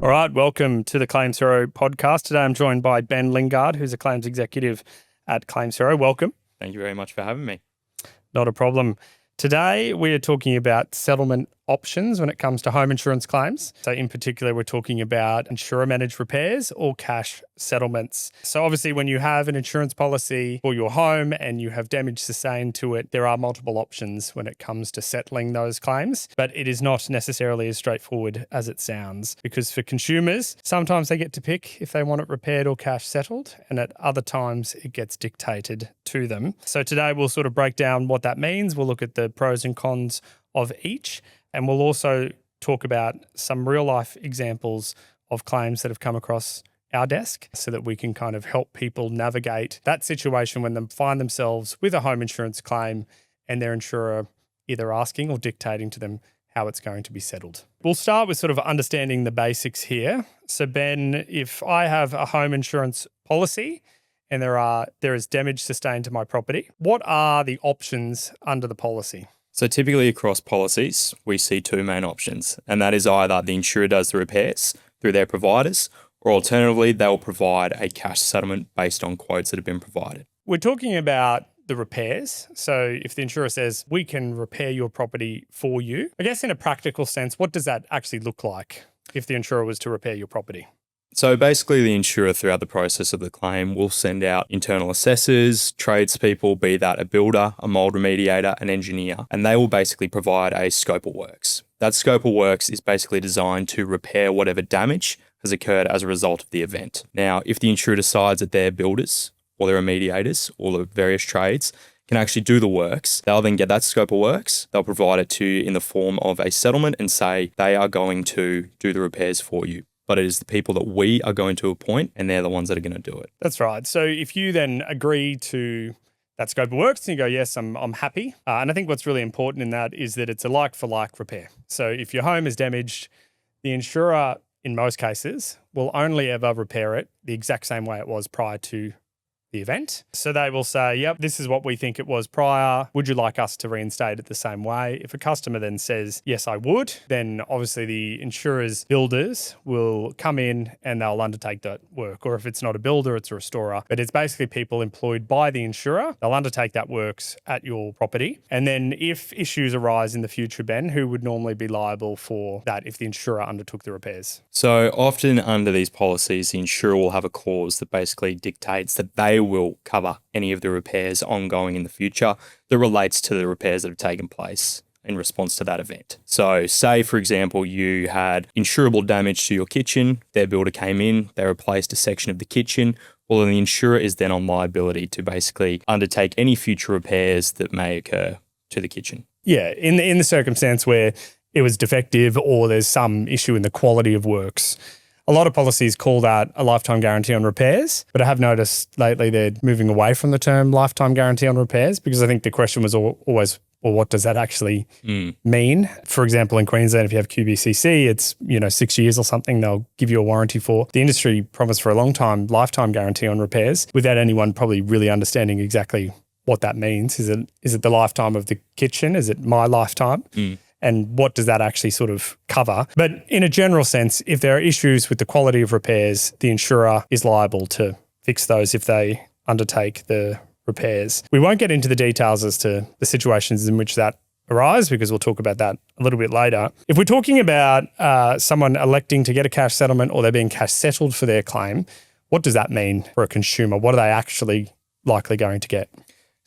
All right, welcome to the Claims Hero podcast. Today I'm joined by Ben Lingard, who's a claims executive at Claims Hero. Welcome. Thank you very much for having me. Not a problem. Today we are talking about settlement options when it comes to home insurance claims. So in particular, we're talking about insurer-managed repairs or cash settlements. So obviously when you have an insurance policy for your home and you have damage sustained to it, there are multiple options when it comes to settling those claims. But it is not necessarily as straightforward as it sounds, because for consumers, sometimes they get to pick if they want it repaired or cash settled, and at other times it gets dictated to them. So today we'll sort of break down what that means. We'll look at the pros and cons of each. And we'll also talk about some real life examples of claims that have come across our desk so that we can kind of help people navigate that situation when they find themselves with a home insurance claim and their insurer either asking or dictating to them how it's going to be settled. We'll start with sort of understanding the basics here. So Ben, if I have a home insurance policy and there is damage sustained to my property, what are the options under the policy? So typically across policies, we see two main options, and that is either the insurer does the repairs through their providers, or alternatively, they'll provide a cash settlement based on quotes that have been provided. We're talking about the repairs. So if the insurer says, we can repair your property for you, I guess in a practical sense, what does that actually look like if the insurer was to repair your property? So basically, the insurer throughout the process of the claim will send out internal assessors, tradespeople, be that a builder, a mold remediator, an engineer, and they will basically provide a scope of works. That scope of works is basically designed to repair whatever damage has occurred as a result of the event. Now, if the insurer decides that their builders or their remediators or the various trades can actually do the works, they'll then get that scope of works, they'll provide it to you in the form of a settlement and say they are going to do the repairs for you. But it is the people that we are going to appoint, and they're the ones that are going to do it. That's right. So if you then agree to that scope of works and you go, yes, I'm happy. And I think what's really important in that is that it's a like-for-like repair. So if your home is damaged, the insurer, in most cases, will only ever repair it the exact same way it was prior to the event. So they will say, yep, this is what we think it was prior. Would you like us to reinstate it the same way? If a customer then says, yes, I would, then obviously the insurer's builders will come in and they'll undertake that work. Or if it's not a builder, it's a restorer. But it's basically people employed by the insurer. They'll undertake that works at your property. And then if issues arise in the future, Ben, who would normally be liable for that if the insurer undertook the repairs? So often under these policies, the insurer will have a clause that basically dictates that they will cover any of the repairs ongoing in the future that relates to the repairs that have taken place in response to that event. So say, for example, you had insurable damage to your kitchen, their builder came in, they replaced a section of the kitchen, well, then the insurer is then on liability to basically undertake any future repairs that may occur to the kitchen. Yeah, in the circumstance where it was defective or there's some issue in the quality of works. A lot of policies call that a lifetime guarantee on repairs, but I have noticed lately they're moving away from the term lifetime guarantee on repairs because I think the question was always, well, what does that actually mean? For example, in Queensland, if you have QBCC, it's 6 years or something they'll give you a warranty for. The industry promised for a long time lifetime guarantee on repairs without anyone probably really understanding exactly what that means. Is it the lifetime of the kitchen? Is it my lifetime? And what does that actually sort of cover? But in a general sense, if there are issues with the quality of repairs, the insurer is liable to fix those if they undertake the repairs. We won't get into the details as to the situations in which that arise because we'll talk about that a little bit later. If we're talking about someone electing to get a cash settlement or they're being cash settled for their claim, what does that mean for a consumer? What are they actually likely going to get?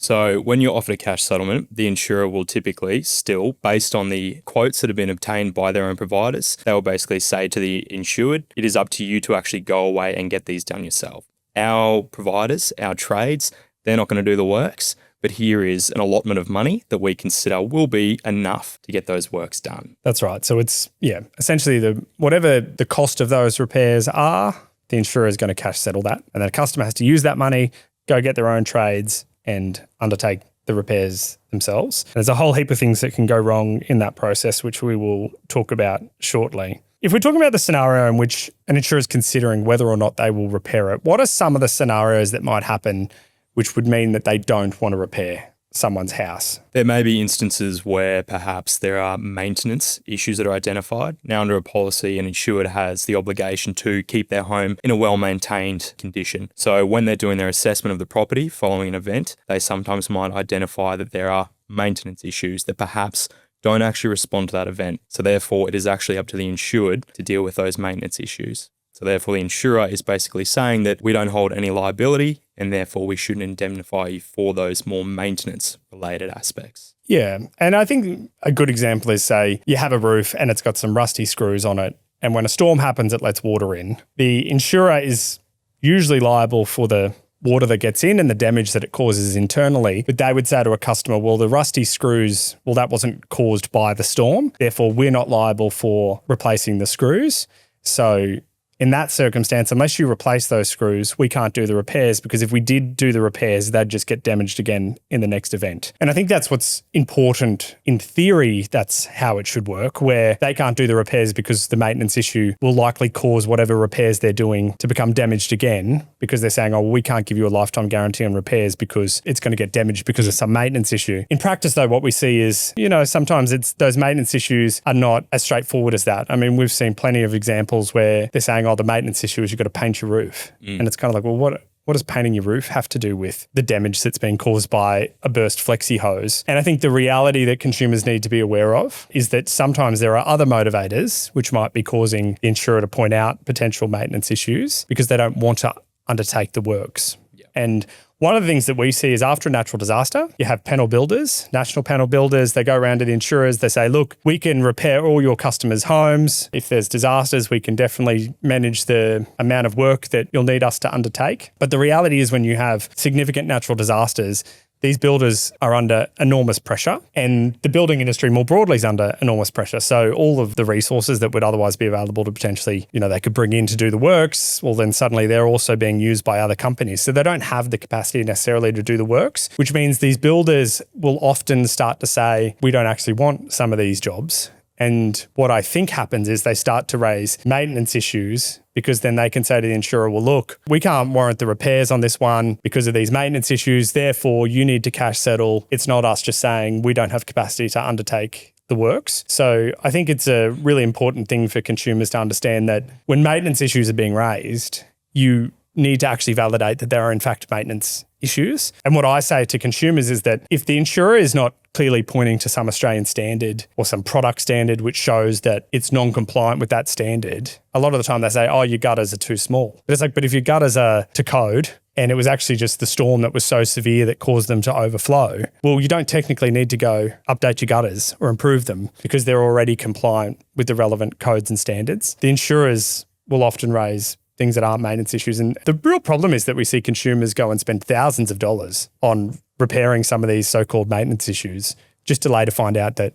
So when you're offered a cash settlement, the insurer will typically still, based on the quotes that have been obtained by their own providers, they will basically say to the insured, it is up to you to actually go away and get these done yourself. Our providers, our trades, they're not going to do the works, but here is an allotment of money that we consider will be enough to get those works done. That's right. So it's, essentially whatever the cost of those repairs are, the insurer is going to cash settle that. And then a customer has to use that money, go get their own trades and undertake the repairs themselves. There's a whole heap of things that can go wrong in that process, which we will talk about shortly. If we're talking about the scenario in which an insurer is considering whether or not they will repair it, what are some of the scenarios that might happen which would mean that they don't want to repair someone's house. There may be instances where perhaps there are maintenance issues that are identified. Now, under a policy, an insured has the obligation to keep their home in a well-maintained condition. So when they're doing their assessment of the property following an event, they sometimes might identify that there are maintenance issues that perhaps don't actually respond to that event. So therefore, it is actually up to the insured to deal with those maintenance issues. So therefore, the insurer is basically saying that we don't hold any liability and therefore we shouldn't indemnify you for those more maintenance-related aspects. Yeah, and I think a good example is, say, you have a roof and it's got some rusty screws on it, and when a storm happens, it lets water in. The insurer is usually liable for the water that gets in and the damage that it causes internally. But they would say to a customer, well, the rusty screws, well, that wasn't caused by the storm. Therefore, we're not liable for replacing the screws. So in that circumstance, unless you replace those screws, we can't do the repairs, because if we did do the repairs, they'd just get damaged again in the next event. And I think that's what's important. In theory, that's how it should work, where they can't do the repairs because the maintenance issue will likely cause whatever repairs they're doing to become damaged again, because they're saying, oh, well, we can't give you a lifetime guarantee on repairs because it's going to get damaged because of some maintenance issue. In practice, though, what we see is, sometimes it's those maintenance issues are not as straightforward as that. I mean, we've seen plenty of examples where they're saying, oh, the maintenance issue is you've got to paint your roof. And it's kind of like, well, what does painting your roof have to do with the damage that's being caused by a burst flexi hose? And I think the reality that consumers need to be aware of is that sometimes there are other motivators which might be causing the insurer to point out potential maintenance issues because they don't want to undertake the works. And one of the things that we see is after a natural disaster, you have panel builders, national panel builders. They go around to the insurers. They say, look, we can repair all your customers' homes. If there's disasters, we can definitely manage the amount of work that you'll need us to undertake. But the reality is when you have significant natural disasters, these builders are under enormous pressure, and the building industry more broadly is under enormous pressure. So all of the resources that would otherwise be available to potentially, they could bring in to do the works, well, then suddenly they're also being used by other companies. So they don't have the capacity necessarily to do the works, which means these builders will often start to say, we don't actually want some of these jobs. And what I think happens is they start to raise maintenance issues, because then they can say to the insurer, well, look, we can't warrant the repairs on this one because of these maintenance issues. Therefore, you need to cash settle. It's not us just saying we don't have capacity to undertake the works. So I think it's a really important thing for consumers to understand that when maintenance issues are being raised, you need to actually validate that there are in fact maintenance issues. And what I say to consumers is that if the insurer is not clearly pointing to some Australian standard or some product standard which shows that it's non-compliant with that standard, a lot of the time they say, oh, your gutters are too small. But it's like, but if your gutters are to code and it was actually just the storm that was so severe that caused them to overflow, well, you don't technically need to go update your gutters or improve them because they're already compliant with the relevant codes and standards. The insurers will often raise things that aren't maintenance issues. And the real problem is that we see consumers go and spend thousands of dollars on repairing some of these so-called maintenance issues just to later find out that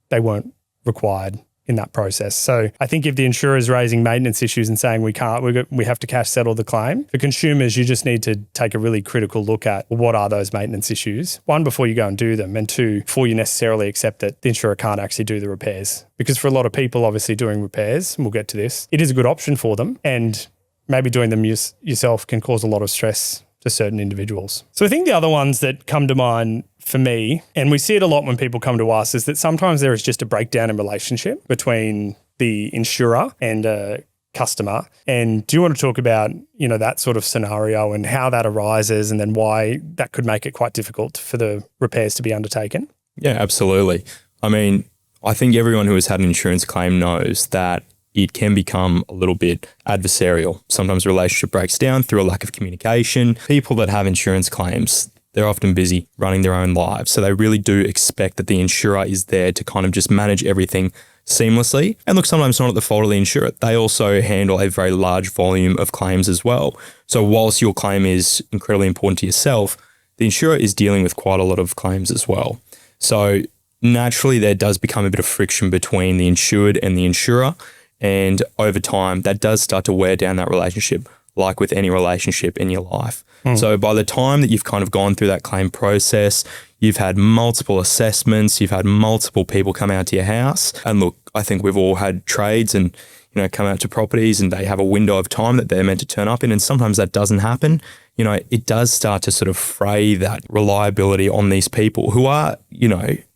they weren't required in that process. So I think if the insurer is raising maintenance issues and saying we have to cash settle the claim, for consumers, you just need to take a really critical look at what are those maintenance issues. One, before you go and do them, and two, before you necessarily accept that the insurer can't actually do the repairs. Because for a lot of people, obviously doing repairs, and we'll get to this, it is a good option for them, and maybe doing them yourself can cause a lot of stress to certain individuals. So I think the other ones that come to mind for me, and we see it a lot when people come to us, is that sometimes there is just a breakdown in relationship between the insurer and a customer. And do you want to talk about, that sort of scenario and how that arises and then why that could make it quite difficult for the repairs to be undertaken? Yeah, absolutely. I mean, I think everyone who has had an insurance claim knows that it can become a little bit adversarial. Sometimes a relationship breaks down through a lack of communication. People that have insurance claims, they're often busy running their own lives. So they really do expect that the insurer is there to kind of just manage everything seamlessly. And look, sometimes it's not at the fault of the insurer. They also handle a very large volume of claims as well. So whilst your claim is incredibly important to yourself, the insurer is dealing with quite a lot of claims as well. So naturally, there does become a bit of friction between the insured and the insurer. And over time, that does start to wear down that relationship, like with any relationship in your life. So by the time that you've kind of gone through that claim process, you've had multiple assessments, you've had multiple people come out to your house. And look, I think we've all had trades and, come out to properties and they have a window of time that they're meant to turn up in. And sometimes that doesn't happen. it does start to sort of fray that reliability on these people who are,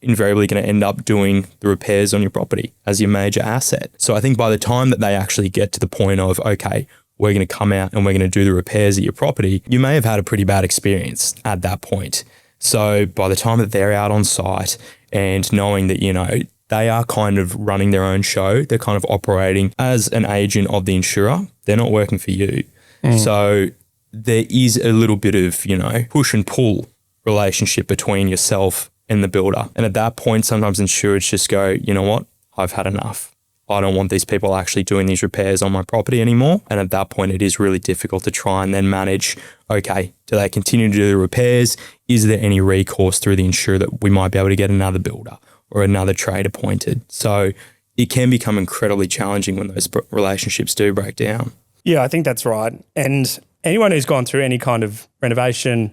invariably going to end up doing the repairs on your property as your major asset. So I think by the time that they actually get to the point of, okay, we're going to come out and we're going to do the repairs at your property, you may have had a pretty bad experience at that point. So by the time that they're out on site and knowing that, they are kind of running their own show, they're kind of operating as an agent of the insurer, they're not working for you. So there is a little bit of, push and pull relationship between yourself and the builder. And at that point, sometimes insurers just go, you know what, I've had enough. I don't want these people actually doing these repairs on my property anymore. And at that point, it is really difficult to try and then manage, okay, do they continue to do the repairs? Is there any recourse through the insurer that we might be able to get another builder or another trade appointed? So it can become incredibly challenging when those relationships do break down. Yeah, I think that's right. And anyone who's gone through any kind of renovation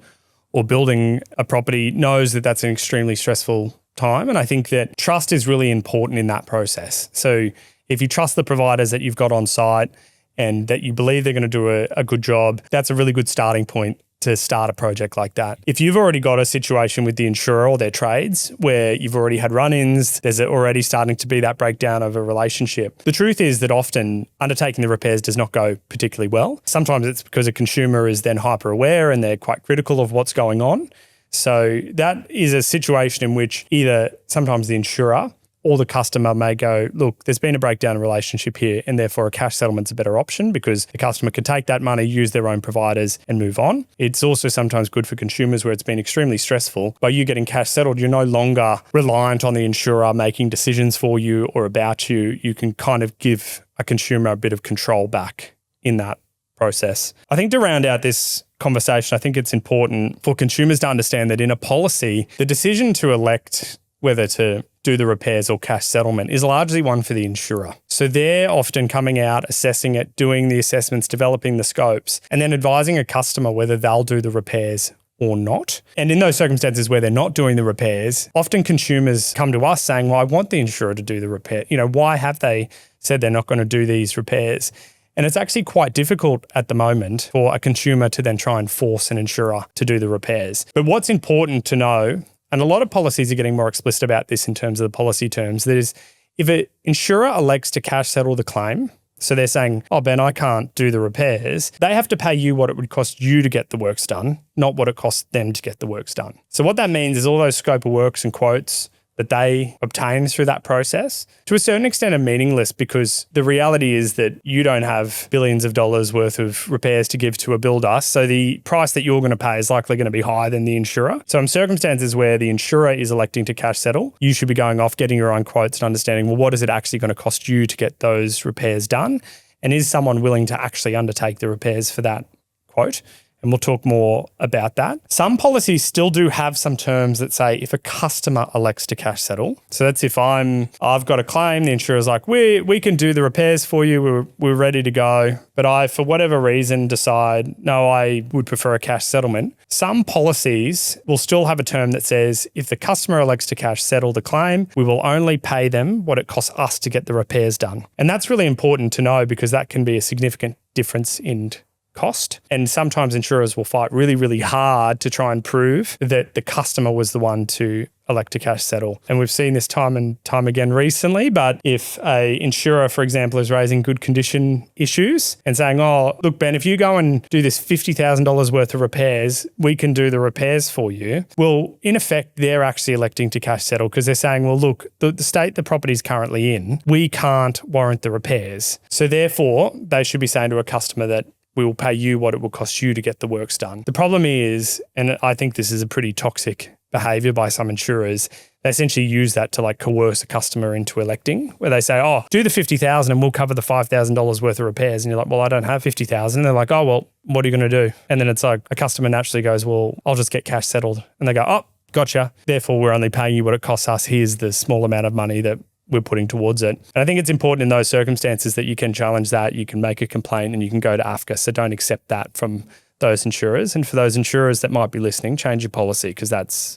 or building a property knows that that's an extremely stressful time. And I think that trust is really important in that process. So if you trust the providers that you've got on site and that you believe they're going to do a good job, that's a really good starting point to start a project like that. If you've already got a situation with the insurer or their trades where you've already had run-ins, there's already starting to be that breakdown of a relationship. The truth is that often undertaking the repairs does not go particularly well. Sometimes it's because a consumer is then hyper aware and they're quite critical of what's going on. So that is a situation in which either sometimes the insurer or the customer may go, look, there's been a breakdown in relationship here and therefore a cash settlement's a better option because the customer can take that money, use their own providers and move on. It's also sometimes good for consumers where it's been extremely stressful. By you getting cash settled, you're no longer reliant on the insurer making decisions for you or about you. You can kind of give a consumer a bit of control back in that process. I think to round out this conversation, I think it's important for consumers to understand that in a policy, the decision to elect whether to do the repairs or cash settlement is largely one for the insurer. So they're often coming out, assessing it, doing the assessments, developing the scopes, and then advising a customer whether they'll do the repairs or not. And in those circumstances where they're not doing the repairs, often consumers come to us saying, well, I want the insurer to do the repair. Why have they said they're not going to do these repairs? And it's actually quite difficult at the moment for a consumer to then try and force an insurer to do the repairs. But what's important to know, and a lot of policies are getting more explicit about this in terms of the policy terms, that is, if an insurer elects to cash settle the claim, so they're saying, oh, Ben, I can't do the repairs, they have to pay you what it would cost you to get the works done, not what it costs them to get the works done. So what that means is all those scope of works and quotes that they obtain through that process, to a certain extent, are meaningless because the reality is that you don't have billions of dollars worth of repairs to give to a builder. So the price that you're going to pay is likely going to be higher than the insurer. So in circumstances where the insurer is electing to cash settle, you should be going off, getting your own quotes and understanding, well, what is it actually going to cost you to get those repairs done? And is someone willing to actually undertake the repairs for that quote? And we'll talk more about that. Some policies still do have some terms that say if a customer elects to cash settle. So that's if I've got a claim, the insurer's like, we can do the repairs for you, we're ready to go. But I, for whatever reason, decide, no, I would prefer a cash settlement. Some policies will still have a term that says if the customer elects to cash settle the claim, we will only pay them what it costs us to get the repairs done. And that's really important to know because that can be a significant difference in cost. And sometimes insurers will fight really, really hard to try and prove that the customer was the one to elect to cash settle. And we've seen this time and time again recently, but if a insurer, for example, is raising good condition issues and saying, oh, look, Ben, if you go and do this $50,000 worth of repairs, we can do the repairs for you. Well, in effect, they're actually electing to cash settle because they're saying, well, look, the state the property is currently in, we can't warrant the repairs. So therefore, they should be saying to a customer that we will pay you what it will cost you to get the works done. The problem is, and I think this is a pretty toxic behavior by some insurers, they essentially use that to coerce a customer into electing, where they say, oh, do the $50,000 and we'll cover the $5,000 worth of repairs. And you're like, well, I don't have $50,000. And they're like, oh, well, what are you going to do? And then it's like a customer naturally goes, well, I'll just get cash settled. And they go, oh, gotcha. Therefore, we're only paying you what it costs us. Here's the small amount of money that we're putting towards it. And I think it's important in those circumstances that you can challenge that, you can make a complaint and you can go to AFCA. So don't accept that from those insurers. And for those insurers that might be listening, change your policy because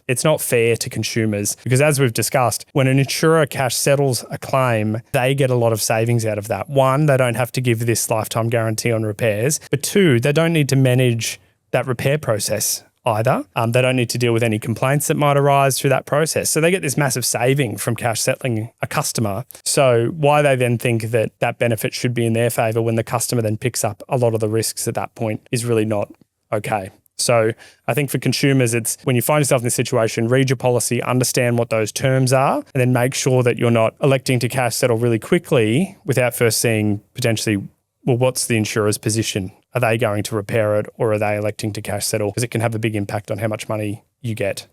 it's not fair to consumers. Because as we've discussed, when an insurer cash settles a claim, they get a lot of savings out of that. One, they don't have to give this lifetime guarantee on repairs. But two, they don't need to manage that repair process either. They don't need to deal with any complaints that might arise through that process. So they get this massive saving from cash settling a customer. So why they then think that that benefit should be in their favour when the customer then picks up a lot of the risks at that point is really not okay. So I think for consumers, it's when you find yourself in this situation, read your policy, understand what those terms are, and then make sure that you're not electing to cash settle really quickly without first seeing potentially, well, what's the insurer's position? Are they going to repair it or are they electing to cash settle? Because it can have a big impact on how much money you get.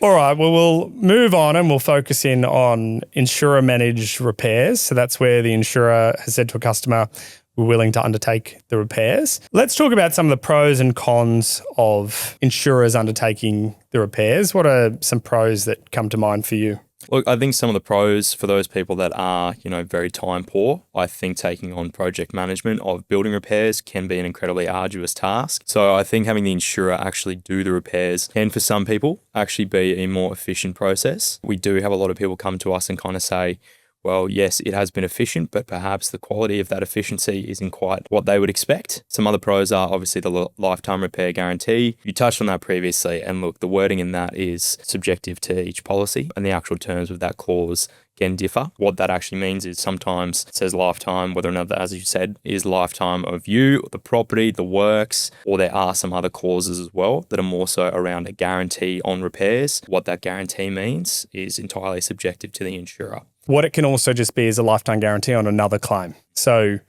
All right, well, we'll move on and we'll focus in on insurer managed repairs. So that's where the insurer has said to a customer, we're willing to undertake the repairs. Let's talk about some of the pros and cons of insurers undertaking the repairs. What are some pros that come to mind for you? Look, I think some of the pros for those people that are, very time poor, I think taking on project management of building repairs can be an incredibly arduous task. So I think having the insurer actually do the repairs can, for some people, actually be a more efficient process. We do have a lot of people come to us and kind of say, well, yes, it has been efficient, but perhaps the quality of that efficiency isn't quite what they would expect. Some other pros are obviously the lifetime repair guarantee. You touched on that previously, and look, the wording in that is subjective to each policy, and the actual terms of that clause can differ. What that actually means is sometimes it says lifetime, whether or not that, as you said, is lifetime of you, the property, the works, or there are some other clauses as well that are more so around a guarantee on repairs. What that guarantee means is entirely subjective to the insurer. What it can also just be is a lifetime guarantee on another claim. So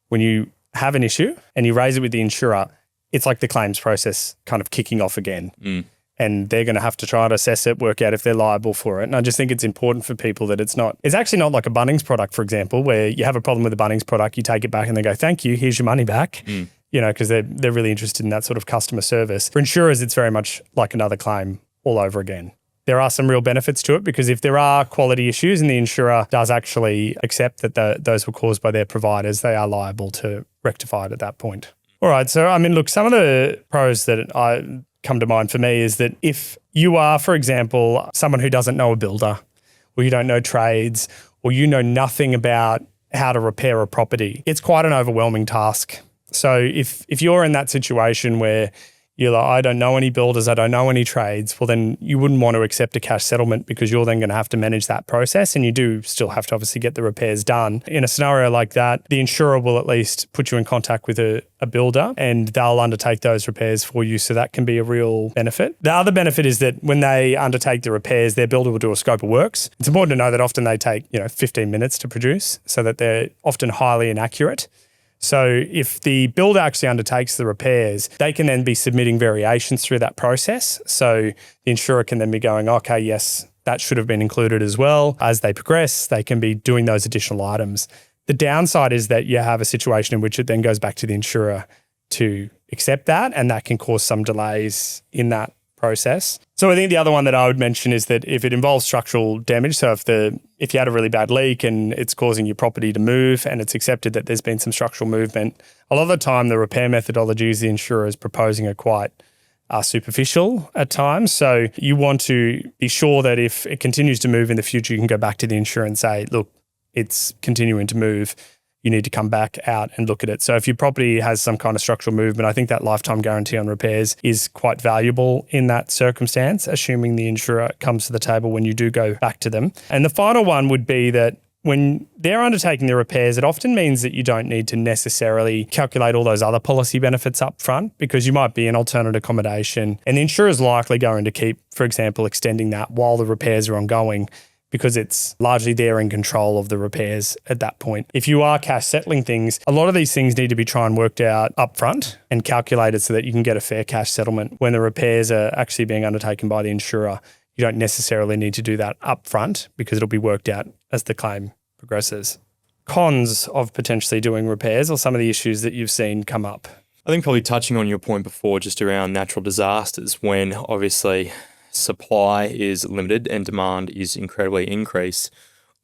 when you have an issue and you raise it with the insurer, it's like the claims process kind of kicking off again. And they're going to have to try to assess it, work out if they're liable for it. And I just think it's important for people that it's actually not like a Bunnings product, for example, where you have a problem with a Bunnings product, you take it back and they go, thank you, here's your money back. Because they're really interested in that sort of customer service. For insurers, it's very much like another claim all over again. There are some real benefits to it because if there are quality issues and the insurer does actually accept that those were caused by their providers, they are liable to rectify it at that point. All right. So, look, some of the pros that I come to mind for me is that if you are, for example, someone who doesn't know a builder or you don't know trades or you know nothing about how to repair a property, it's quite an overwhelming task. So if you're in that situation where you're like, I don't know any builders, I don't know any trades, well, then you wouldn't want to accept a cash settlement because you're then going to have to manage that process and you do still have to obviously get the repairs done. In a scenario like that, the insurer will at least put you in contact with a builder and they'll undertake those repairs for you. So that can be a real benefit. The other benefit is that when they undertake the repairs, their builder will do a scope of works. It's important to know that often they take 15 minutes to produce so that they're often highly inaccurate. So if the builder actually undertakes the repairs, they can then be submitting variations through that process. So the insurer can then be going, okay, yes, that should have been included as well. As they progress, they can be doing those additional items. The downside is that you have a situation in which it then goes back to the insurer to accept that, and that can cause some delays in that process. So I think the other one that I would mention is that if it involves structural damage, so if you had a really bad leak and it's causing your property to move and it's accepted that there's been some structural movement, a lot of the time the repair methodologies the insurer is proposing are quite superficial at times. So you want to be sure that if it continues to move in the future, you can go back to the insurer and say, look, it's continuing to move. You need to come back out and look at it. So if your property has some kind of structural movement, I think that lifetime guarantee on repairs is quite valuable in that circumstance, assuming the insurer comes to the table when you do go back to them. And the final one would be that when they're undertaking the repairs, it often means that you don't need to necessarily calculate all those other policy benefits up front because you might be in alternate accommodation and the insurer is likely going to keep, for example, extending that while the repairs are ongoing, because it's largely they're in control of the repairs at that point. If you are cash settling things, a lot of these things need to be tried and worked out upfront and calculated so that you can get a fair cash settlement. When the repairs are actually being undertaken by the insurer, you don't necessarily need to do that upfront because it'll be worked out as the claim progresses. Cons of potentially doing repairs or some of the issues that you've seen come up. I think probably touching on your point before just around natural disasters, when obviously supply is limited and demand is incredibly increased,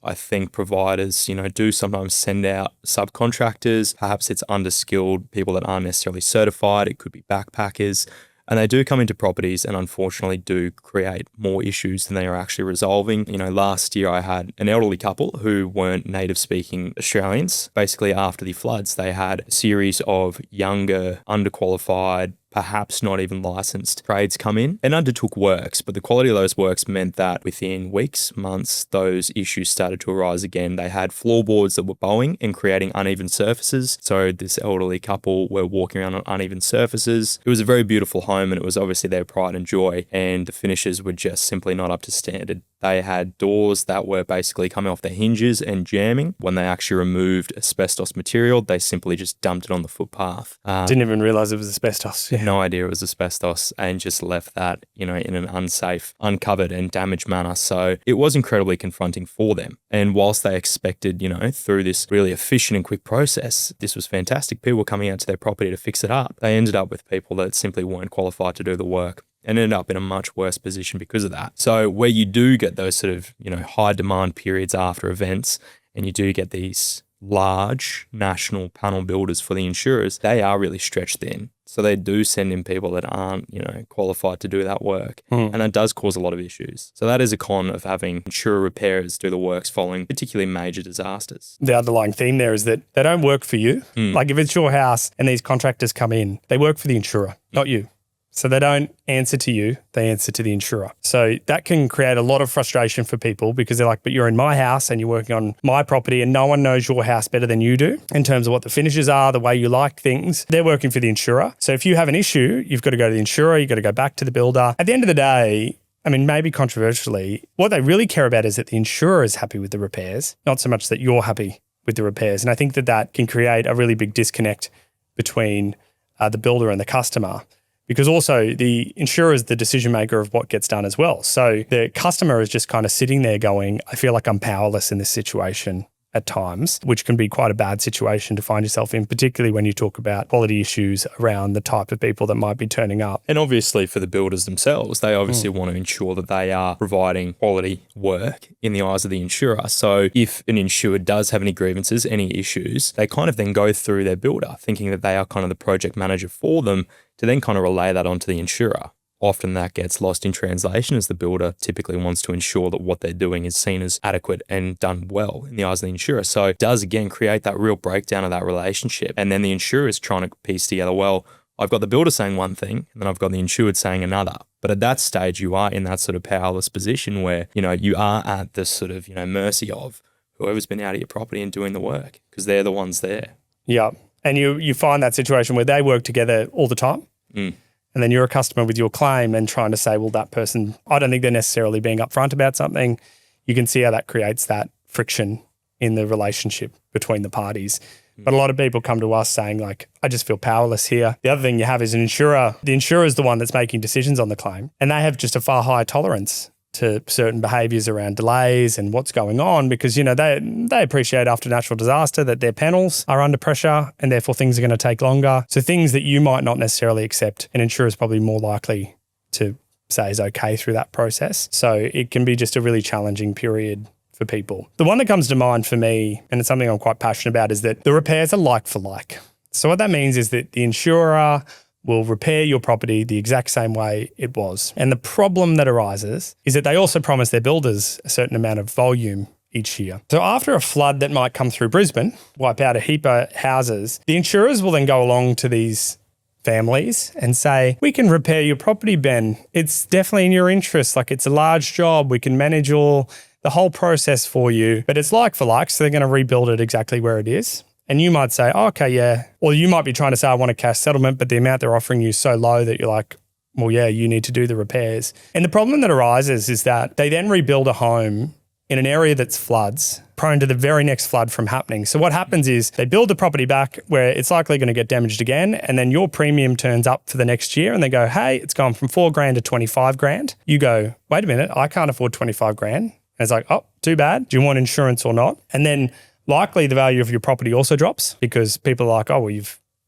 I think providers, do sometimes send out subcontractors. Perhaps it's underskilled people that aren't necessarily certified. It could be backpackers. And they do come into properties and unfortunately do create more issues than they are actually resolving. Last year I had an elderly couple who weren't native speaking Australians. Basically after the floods, they had a series of younger, underqualified perhaps not even licensed trades come in and undertook works. But the quality of those works meant that within weeks, months, those issues started to arise again. They had floorboards that were bowing and creating uneven surfaces. So this elderly couple were walking around on uneven surfaces. It was a very beautiful home and it was obviously their pride and joy, and the finishes were just simply not up to standard. They had doors that were basically coming off their hinges and jamming. When they actually removed asbestos material, they simply just dumped it on the footpath. Didn't even realise it was asbestos. Yeah. No idea it was asbestos, and just left that, in an unsafe, uncovered and damaged manner. So it was incredibly confronting for them. And whilst they expected, through this really efficient and quick process, this was fantastic. People were coming out to their property to fix it up. They ended up with people that simply weren't qualified to do the work, and ended up in a much worse position because of that. So where you do get those sort of, high demand periods after events, and you do get these large national panel builders for the insurers, they are really stretched thin. So they do send in people that aren't, qualified to do that work. And that does cause a lot of issues. So that is a con of having insurer repairers do the works following particularly major disasters. The underlying theme there is that they don't work for you. Like if it's your house and these contractors come in, they work for the insurer, not you. So they don't answer to you, they answer to the insurer. So that can create a lot of frustration for people because they're like, but you're in my house and you're working on my property and no one knows your house better than you do in terms of what the finishes are, the way you like things. They're working for the insurer. So if you have an issue, you've got to go to the insurer, you've got to go back to the builder. At the end of the day, maybe controversially, what they really care about is that the insurer is happy with the repairs, not so much that you're happy with the repairs. And I think that can create a really big disconnect between the builder and the customer. Because also the insurer is the decision maker of what gets done as well. So the customer is just kind of sitting there going, I feel like I'm powerless in this situation at times, which can be quite a bad situation to find yourself in, particularly when you talk about quality issues around the type of people that might be turning up. And obviously for the builders themselves, they obviously want to ensure that they are providing quality work in the eyes of the insurer. So if an insurer does have any grievances, any issues, they kind of then go through their builder thinking that they are kind of the project manager for them to then kind of relay that onto the insurer. Often that gets lost in translation as the builder typically wants to ensure that what they're doing is seen as adequate and done well in the eyes of the insurer. So it does again create that real breakdown of that relationship. And then the insurer is trying to piece together, well, I've got the builder saying one thing and then I've got the insured saying another. But at that stage, you are in that sort of powerless position where, you are at the sort of, mercy of whoever's been out of your property and doing the work because they're the ones there. Yeah. And you find that situation where they work together all the time. And then you're a customer with your claim and trying to say, well, that person, I don't think they're necessarily being upfront about something. You can see how that creates that friction in the relationship between the parties. But a lot of people come to us saying like, I just feel powerless here. The other thing you have is an insurer. The insurer is the one that's making decisions on the claim, and they have just a far higher tolerance to certain behaviours around delays and what's going on because, they appreciate after natural disaster that their panels are under pressure and therefore things are going to take longer. So things that you might not necessarily accept, an insurer is probably more likely to say is okay through that process. So it can be just a really challenging period for people. The one that comes to mind for me, and it's something I'm quite passionate about, is that the repairs are like for like. So what that means is that the insurer will repair your property the exact same way it was. And the problem that arises is that they also promise their builders a certain amount of volume each year. So after a flood that might come through Brisbane, wipe out a heap of houses, the insurers will then go along to these families and say, we can repair your property, Ben. It's definitely in your interest. Like it's a large job. We can manage the whole process for you, but it's like for like. So they're going to rebuild it exactly where it is. And you might say, oh, okay, yeah. Or you might be trying to say, I want a cash settlement, but the amount they're offering you is so low that you're like, well, yeah, you need to do the repairs. And the problem that arises is that they then rebuild a home in an area that's floods, prone to the very next flood from happening. So what happens is they build the property back where it's likely going to get damaged again, and then your premium turns up for the next year and they go, hey, it's gone from $4,000 to 25 grand. You go, wait a minute, I can't afford 25 grand. And it's like, oh, too bad. Do you want insurance or not? And then likely the value of your property also drops because people are like, oh, well,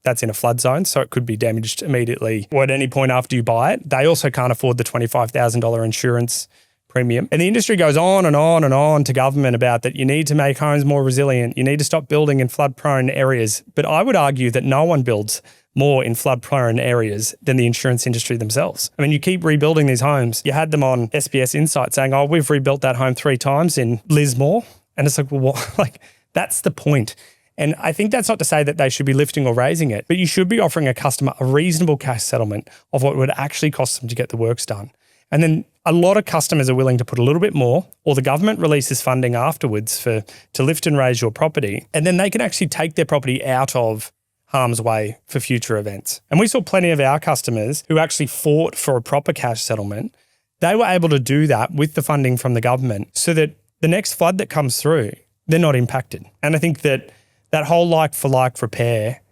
that's in a flood zone, so it could be damaged immediately or at any point after you buy it. They also can't afford the $25,000 insurance premium. And the industry goes on and on and on to government about that you need to make homes more resilient. You need to stop building in flood-prone areas. But I would argue that no one builds more in flood-prone areas than the insurance industry themselves. I mean, you keep rebuilding these homes. You had them on SBS Insight saying, oh, we've rebuilt that home 3 times in Lismore. And it's like, well, what? Like, that's the point. And I think that's not to say that they should be lifting or raising it, but you should be offering a customer a reasonable cash settlement of what it would actually cost them to get the works done. And then a lot of customers are willing to put a little bit more, or the government releases funding afterwards to lift and raise your property. And then they can actually take their property out of harm's way for future events. And we saw plenty of our customers who actually fought for a proper cash settlement. They were able to do that with the funding from the government so that the next flood that comes through, they're not impacted. And I think that whole like-for-like repair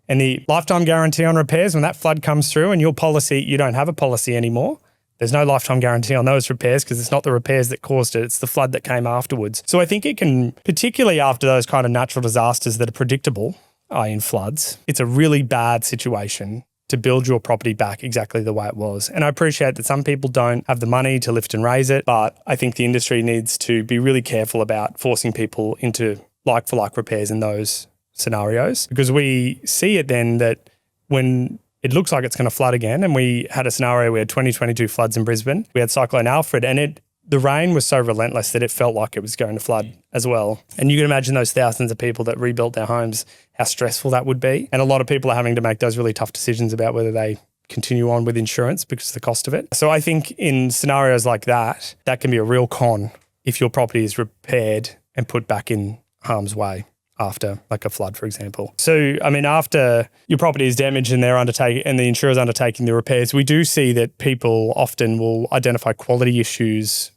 and the lifetime guarantee on repairs, when that flood comes through and your policy, you don't have a policy anymore, there's no lifetime guarantee on those repairs because it's not the repairs that caused it, it's the flood that came afterwards. So I think it can, particularly after those kind of natural disasters that are predictable, in floods, it's a really bad situation to build your property back exactly the way it was. And I appreciate that some people don't have the money to lift and raise it, but I think the industry needs to be really careful about forcing people into like-for-like repairs in those scenarios, because we see it then that when it looks like it's going to flood again, and we had a scenario where 2022 floods in Brisbane, we had Cyclone Alfred, and the rain was so relentless that it felt like it was going to flood as well. And you can imagine those thousands of people that rebuilt their homes, how stressful that would be. And a lot of people are having to make those really tough decisions about whether they continue on with insurance because of the cost of it. So I think in scenarios like that, that can be a real con if your property is repaired and put back in harm's way after like a flood, for example. So, I mean, after your property is damaged and and the insurer's undertaking the repairs, we do see that people often will identify quality issues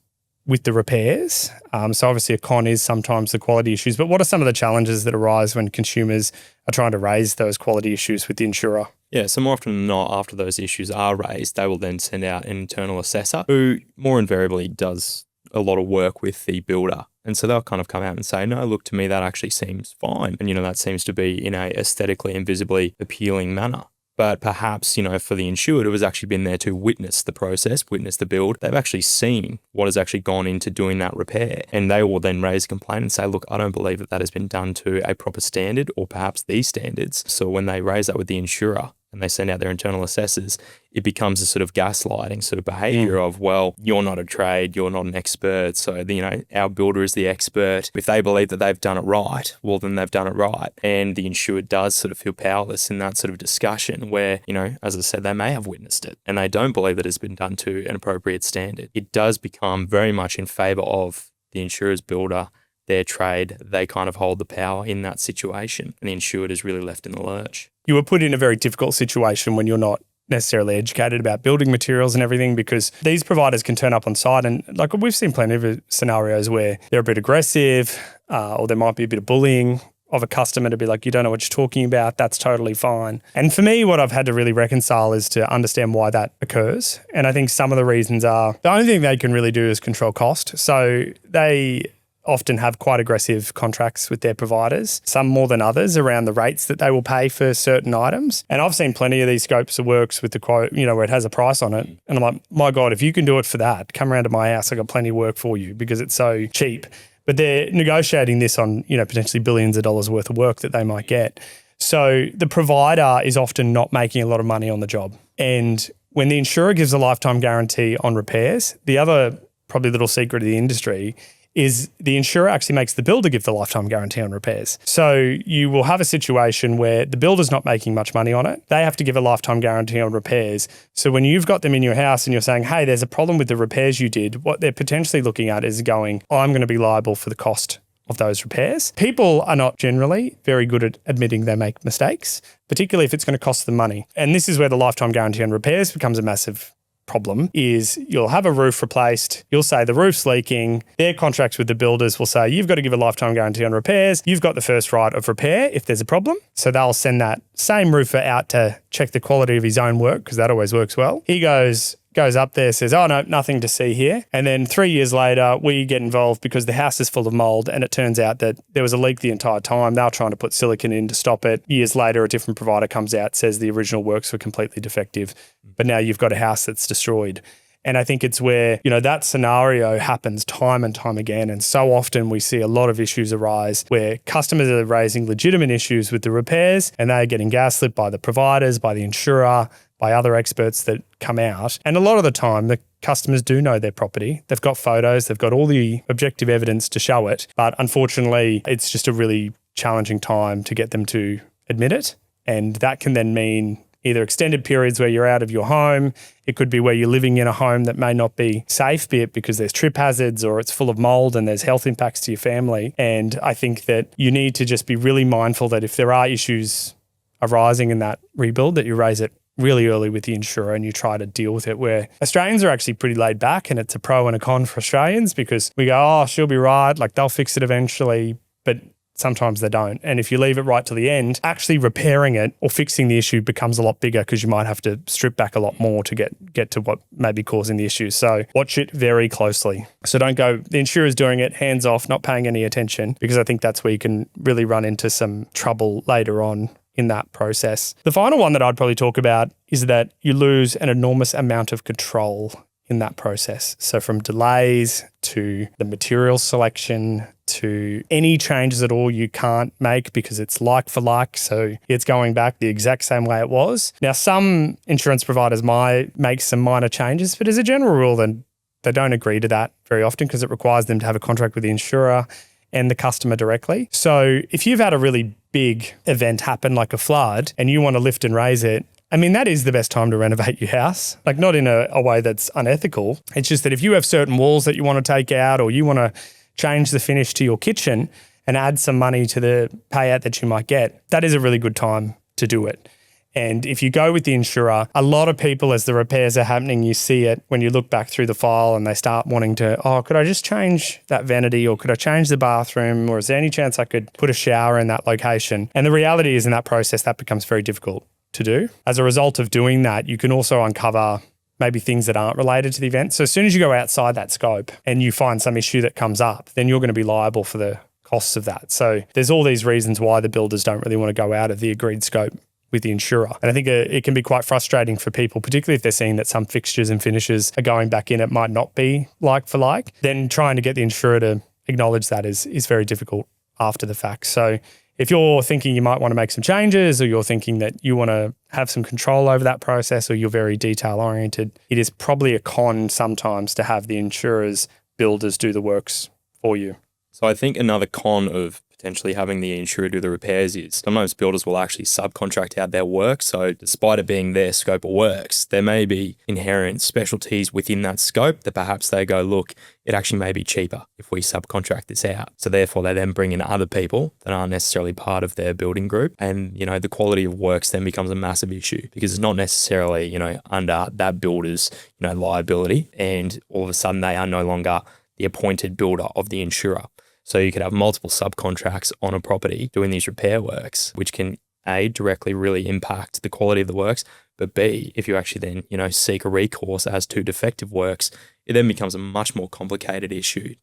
with the repairs. So obviously a con is sometimes the quality issues, but what are some of the challenges that arise when consumers are trying to raise those quality issues with the insurer? Yeah, so more often than not, after those issues are raised, they will then send out an internal assessor who more invariably does a lot of work with the builder. And so they'll kind of come out and say, no, look, to me, that actually seems fine. And, that seems to be in a aesthetically and visibly appealing manner. But perhaps, for the insured who has actually been there to witness the process, witness the build, they've actually seen what has actually gone into doing that repair. And they will then raise a complaint and say, look, I don't believe that has been done to a proper standard or perhaps these standards. So when they raise that with the insurer and they send out their internal assessors, it becomes a sort of gaslighting sort of behaviour of, well, you're not a trade, you're not an expert, so, our builder is the expert. If they believe that they've done it right, well, then they've done it right. And the insured does sort of feel powerless in that sort of discussion where, as I said, they may have witnessed it and they don't believe that it's been done to an appropriate standard. It does become very much in favour of the insurer's builder, their trade. They kind of hold the power in that situation, and the insured is really left in the lurch. You were put in a very difficult situation when you're not necessarily educated about building materials and everything, because these providers can turn up on site and we've seen plenty of scenarios where they're a bit aggressive or there might be a bit of bullying of a customer to be like, you don't know what you're talking about, that's totally fine. And for me, what I've had to really reconcile is to understand why that occurs. And I think some of the reasons are, the only thing they can really do is control cost. So they often have quite aggressive contracts with their providers, some more than others, around the rates that they will pay for certain items. And I've seen plenty of these scopes of works with the quote, where it has a price on it. And I'm like, my God, if you can do it for that, come around to my house, I've got plenty of work for you because it's so cheap. But they're negotiating this on, potentially billions of dollars worth of work that they might get. So the provider is often not making a lot of money on the job. And when the insurer gives a lifetime guarantee on repairs, the other probably little secret of the industry is the insurer actually makes the builder give the lifetime guarantee on repairs. So you will have a situation where the builder's not making much money on it. They have to give a lifetime guarantee on repairs. So when you've got them in your house and you're saying, hey, there's a problem with the repairs you did, what they're potentially looking at is going, I'm going to be liable for the cost of those repairs. People are not generally very good at admitting they make mistakes, particularly if it's going to cost them money. And this is where the lifetime guarantee on repairs becomes a massive problem. Is you'll have a roof replaced, you'll say the roof's leaking, their contracts with the builders will say you've got to give a lifetime guarantee on repairs, you've got the first right of repair if there's a problem. So they'll send that same roofer out to check the quality of his own work, because that always works well. He goes up there, says, oh no, nothing to see here. And then 3 years later, we get involved because the house is full of mold, and it turns out that there was a leak the entire time. They were trying to put silicone in to stop it. Years later, a different provider comes out, says the original works were completely defective, but now you've got a house that's destroyed. And I think it's where, that scenario happens time and time again. And so often we see a lot of issues arise where customers are raising legitimate issues with the repairs and they're getting gaslit by the providers, by the insurer, by other experts that come out. And a lot of the time, the customers do know their property. They've got photos, they've got all the objective evidence to show it. But unfortunately, it's just a really challenging time to get them to admit it. And that can then mean either extended periods where you're out of your home. It could be where you're living in a home that may not be safe, be it because there's trip hazards or it's full of mold and there's health impacts to your family. And I think that you need to just be really mindful that if there are issues arising in that rebuild, that you raise it really early with the insurer and you try to deal with it, where Australians are actually pretty laid back, and it's a pro and a con for Australians because we go, oh, she'll be right, like they'll fix it eventually, but sometimes they don't. And if you leave it right to the end, actually repairing it or fixing the issue becomes a lot bigger because you might have to strip back a lot more to get to what may be causing the issue. So watch it very closely. So don't go, the insurer's doing it, hands off, not paying any attention, because I think that's where you can really run into some trouble later on in that process. The final one that I'd probably talk about is that you lose an enormous amount of control in that process. So from delays to the material selection to any changes at all you can't make because it's like for like. So it's going back the exact same way it was. Now, some insurance providers might make some minor changes, but as a general rule, then they don't agree to that very often because it requires them to have a contract with the insurer and the customer directly. So if you've had a really big event happen like a flood and you want to lift and raise it, I mean, that is the best time to renovate your house, like not in a way that's unethical. It's just that if you have certain walls that you want to take out or you want to change the finish to your kitchen and add some money to the payout that you might get, that is a really good time to do it. And if you go with the insurer, a lot of people, as the repairs are happening, you see it when you look back through the file and they start wanting to, oh, could I just change that vanity or could I change the bathroom or is there any chance I could put a shower in that location? And the reality is in that process, that becomes very difficult to do. As a result of doing that, you can also uncover maybe things that aren't related to the event. So as soon as you go outside that scope and you find some issue that comes up, then you're going to be liable for the costs of that. So there's all these reasons why the builders don't really want to go out of the agreed scope with the insurer. And I think it can be quite frustrating for people, particularly if they're seeing that some fixtures and finishes are going back in, it might not be like for like. Then trying to get the insurer to acknowledge that is very difficult after the fact. So if you're thinking you might want to make some changes or you're thinking that you want to have some control over that process or you're very detail oriented, it is probably a con sometimes to have the insurers, builders do the works for you. So I think another con of potentially having the insurer do the repairs is sometimes builders will actually subcontract out their work. So despite it being their scope of works, there may be inherent specialties within that scope that perhaps they go, look, it actually may be cheaper if we subcontract this out. So therefore they then bring in other people that aren't necessarily part of their building group. And, you know, the quality of works then becomes a massive issue because it's not necessarily, you know, under that builder's, you know, liability. And all of a sudden they are no longer the appointed builder of the insurer. So you could have multiple subcontracts on a property doing these repair works, which can A, directly really impact the quality of the works, but B, if you actually then, you know, seek a recourse as to defective works, it then becomes a much more complicated issue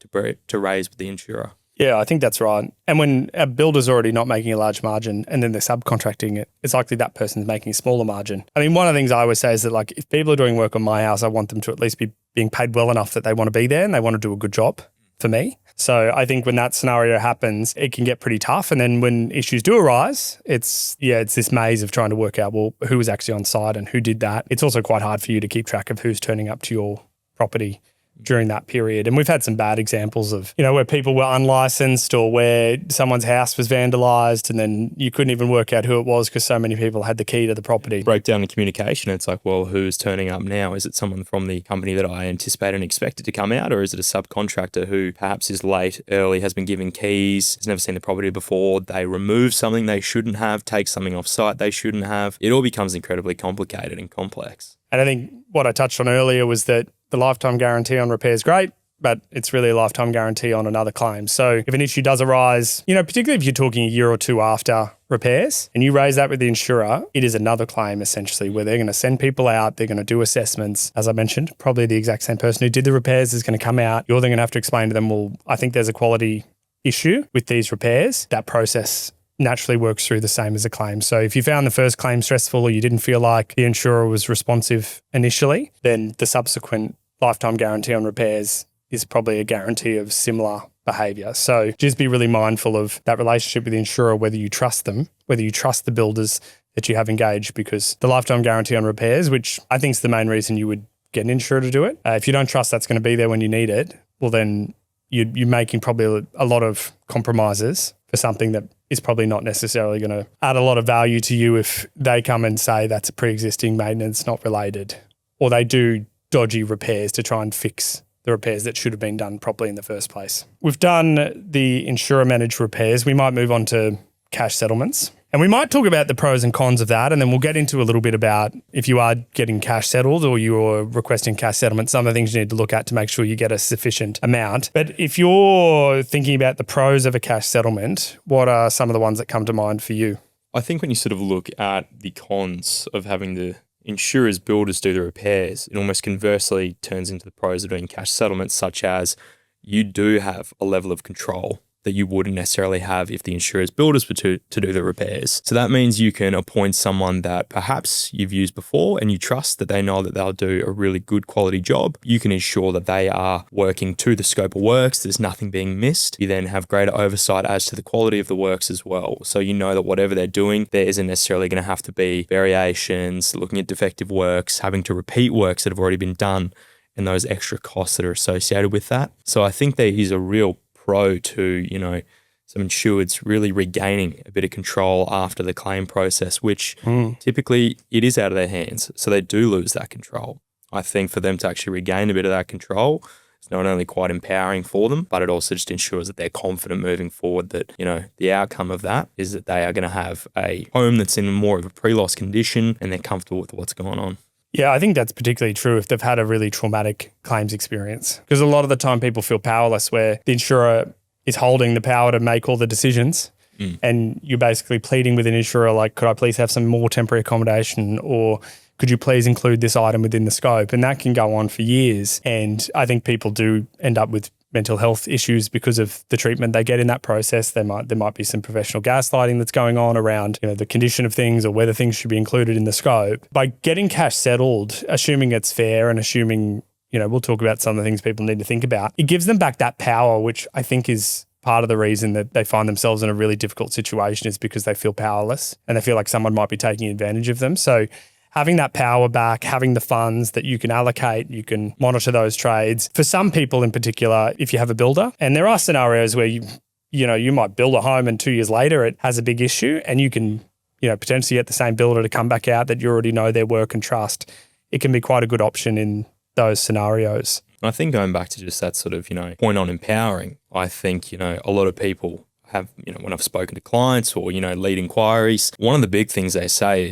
to raise with the insurer. Yeah, I think that's right. And when a builder's already not making a large margin and then they're subcontracting it, it's likely that person's making a smaller margin. I mean, one of the things I always say is that, like, if people are doing work on my house, I want them to at least be being paid well enough that they want to be there and they want to do a good job for me. So I think when that scenario happens, it can get pretty tough. And then when issues do arise, it's this maze of trying to work out, well, who was actually on site and who did that. It's also quite hard for you to keep track of who's turning up to your property during that period. And we've had some bad examples of, you know, where people were unlicensed or where someone's house was vandalized and then you couldn't even work out who it was because so many people had the key to the property. Breakdown in communication. It's like, well, who's turning up now? Is it someone from the company that I anticipate and expected to come out, or is it a subcontractor who perhaps is late, early, has been given keys, has never seen the property before, they remove something they shouldn't have, take something off site they shouldn't have? It all becomes incredibly complicated and complex. And I think what I touched on earlier was that the lifetime guarantee on repair is great, but it's really a lifetime guarantee on another claim. So if an issue does arise, you know, particularly if you're talking a year or two after repairs and you raise that with the insurer, it is another claim essentially where they're going to send people out, they're going to do assessments. As I mentioned, probably the exact same person who did the repairs is going to come out. You're then going to have to explain to them, well, I think there's a quality issue with these repairs. That process naturally works through the same as a claim. So if you found the first claim stressful or you didn't feel like the insurer was responsive initially, then the subsequent lifetime guarantee on repairs is probably a guarantee of similar behaviour. So just be really mindful of that relationship with the insurer, whether you trust them, whether you trust the builders that you have engaged, because the lifetime guarantee on repairs, which I think is the main reason you would get an insurer to do it, if you don't trust that's going to be there when you need it, well then you're making probably a lot of compromises for something that is probably not necessarily going to add a lot of value to you if they come and say that's a pre-existing maintenance, not related, or they do dodgy repairs to try and fix the repairs that should have been done properly in the first place. We've done the insurer managed repairs. We might move on to cash settlements. And we might talk about the pros and cons of that, and then we'll get into a little bit about if you are getting cash settled or you're requesting cash settlement, some of the things you need to look at to make sure you get a sufficient amount. But if you're thinking about the pros of a cash settlement, what are some of the ones that come to mind for you? I think when you sort of look at the cons of having the insurers, builders do the repairs, it almost conversely turns into the pros of doing cash settlements, such as you do have a level of control that you wouldn't necessarily have if the insurers, builders were to do the repairs. So that means you can appoint someone that perhaps you've used before and you trust that they know that they'll do a really good quality job. You can ensure that they are working to the scope of works, there's nothing being missed. You then have greater oversight as to the quality of the works as well. So you know that whatever they're doing, there isn't necessarily going to have to be variations, looking at defective works, having to repeat works that have already been done, and those extra costs that are associated with that. So I think there is a real pro to, some insureds really regaining a bit of control after the claim process, which typically it is out of their hands. So they do lose that control. I think for them to actually regain a bit of that control, it's not only quite empowering for them, but it also just ensures that they're confident moving forward that, the outcome of that is that they are going to have a home that's in more of a pre-loss condition and they're comfortable with what's going on. Yeah, I think that's particularly true if they've had a really traumatic claims experience, because a lot of the time people feel powerless where the insurer is holding the power to make all the decisions and you're basically pleading with an insurer like, could I please have some more temporary accommodation, or could you please include this item within the scope? And that can go on for years. And I think people do end up with mental health issues because of the treatment they get in that process. There might be some professional gaslighting that's going on around, the condition of things or whether things should be included in the scope. By getting cash settled, assuming it's fair and assuming, we'll talk about some of the things people need to think about, it gives them back that power, which I think is part of the reason that they find themselves in a really difficult situation, is because they feel powerless and they feel like someone might be taking advantage of them. So having that power back, having the funds that you can allocate, you can monitor those trades. For some people in particular, if you have a builder, and there are scenarios where you might build a home and 2 years later it has a big issue and you can, potentially get the same builder to come back out that you already know their work and trust. It can be quite a good option in those scenarios. I think going back to just that sort of, point on empowering, I think, a lot of people have, when I've spoken to clients or, lead inquiries, one of the big things they say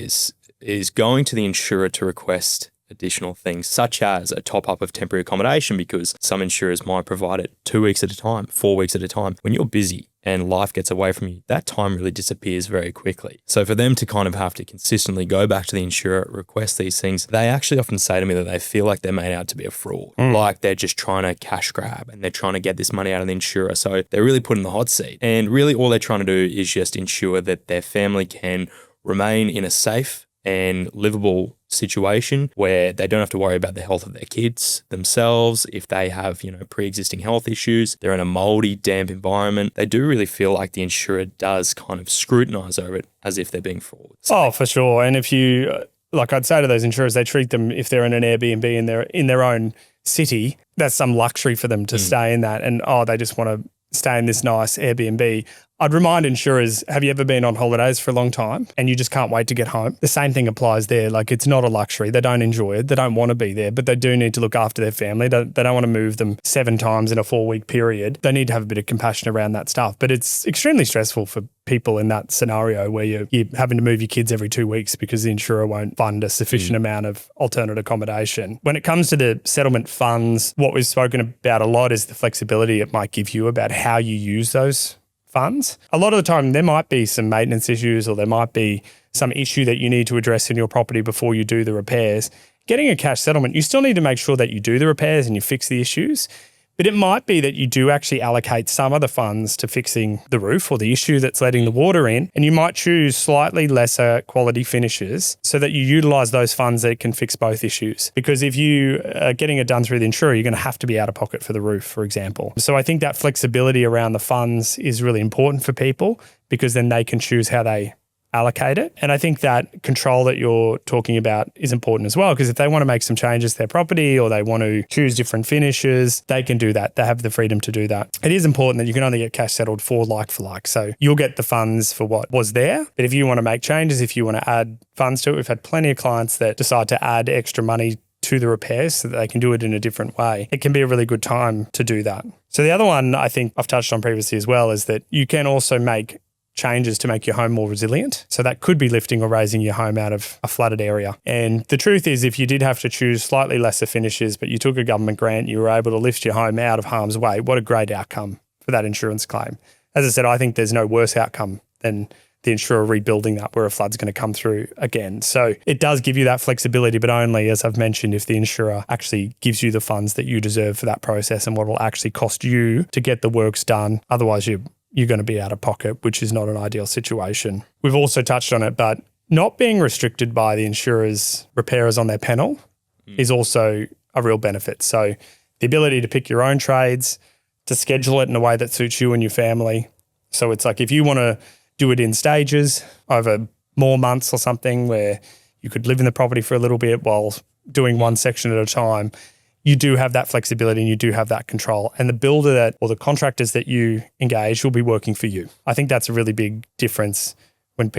is going to the insurer to request additional things, such as a top-up of temporary accommodation, because some insurers might provide it 2 weeks at a time, 4 weeks at a time. When you're busy and life gets away from you, that time really disappears very quickly. So for them to kind of have to consistently go back to the insurer, request these things, they actually often say to me that they feel like they're made out to be a fraud, like they're just trying to cash grab and they're trying to get this money out of the insurer. So they're really put in the hot seat. And really all they're trying to do is just ensure that their family can remain in a safe and livable situation where they don't have to worry about the health of their kids themselves. If they have, pre-existing health issues, they're in a moldy, damp environment, they do really feel like the insurer does kind of scrutinize over it as if they're being fraud. Oh, for sure. And if you, like I'd say to those insurers, they treat them, if they're in an Airbnb and they're in their own city, that's some luxury for them to stay in that. And, they just want to stay in this nice Airbnb. I'd remind insurers, have you ever been on holidays for a long time and you just can't wait to get home? The same thing applies there. Like, it's not a luxury. They don't enjoy it. They don't want to be there, but they do need to look after their family. They don't want to move them 7 times in a 4-week period. They need to have a bit of compassion around that stuff. But it's extremely stressful for people in that scenario where you're having to move your kids every 2 weeks because the insurer won't fund a sufficient amount of alternate accommodation. When it comes to the settlement funds, what we've spoken about a lot is the flexibility it might give you about how you use those funds. A lot of the time there might be some maintenance issues or there might be some issue that you need to address in your property before you do the repairs. Getting a cash settlement, you still need to make sure that you do the repairs and you fix the issues. But it might be that you do actually allocate some of the funds to fixing the roof or the issue that's letting the water in, and you might choose slightly lesser quality finishes so that you utilise those funds that can fix both issues. Because if you are getting it done through the insurer, you're going to have to be out of pocket for the roof, for example. So I think that flexibility around the funds is really important for people, because then they can choose how they allocate it. And I think that control that you're talking about is important as well, because if they want to make some changes to their property or they want to choose different finishes, they can do that. They have the freedom to do that. It is important that you can only get cash settled for like. So you'll get the funds for what was there. But if you want to make changes, if you want to add funds to it, we've had plenty of clients that decide to add extra money to the repairs so that they can do it in a different way. It can be a really good time to do that. So the other one I think I've touched on previously as well is that you can also make changes to make your home more resilient. So that could be lifting or raising your home out of a flooded area. And the truth is, if you did have to choose slightly lesser finishes, but you took a government grant, you were able to lift your home out of harm's way, what a great outcome for that insurance claim. As I said, I think there's no worse outcome than the insurer rebuilding that where a flood's going to come through again. So it does give you that flexibility, but only, as I've mentioned, if the insurer actually gives you the funds that you deserve for that process and what will actually cost you to get the works done. Otherwise, you're going to be out of pocket, which is not an ideal situation. We've also touched on it, but not being restricted by the insurer's repairers on their panel is also a real benefit. So the ability to pick your own trades, to schedule it in a way that suits you and your family. So it's like if you want to do it in stages over more months or something where you could live in the property for a little bit while doing one section at a time, you do have that flexibility and you do have that control. And the builder that or the contractors that you engage will be working for you. I think that's a really big difference when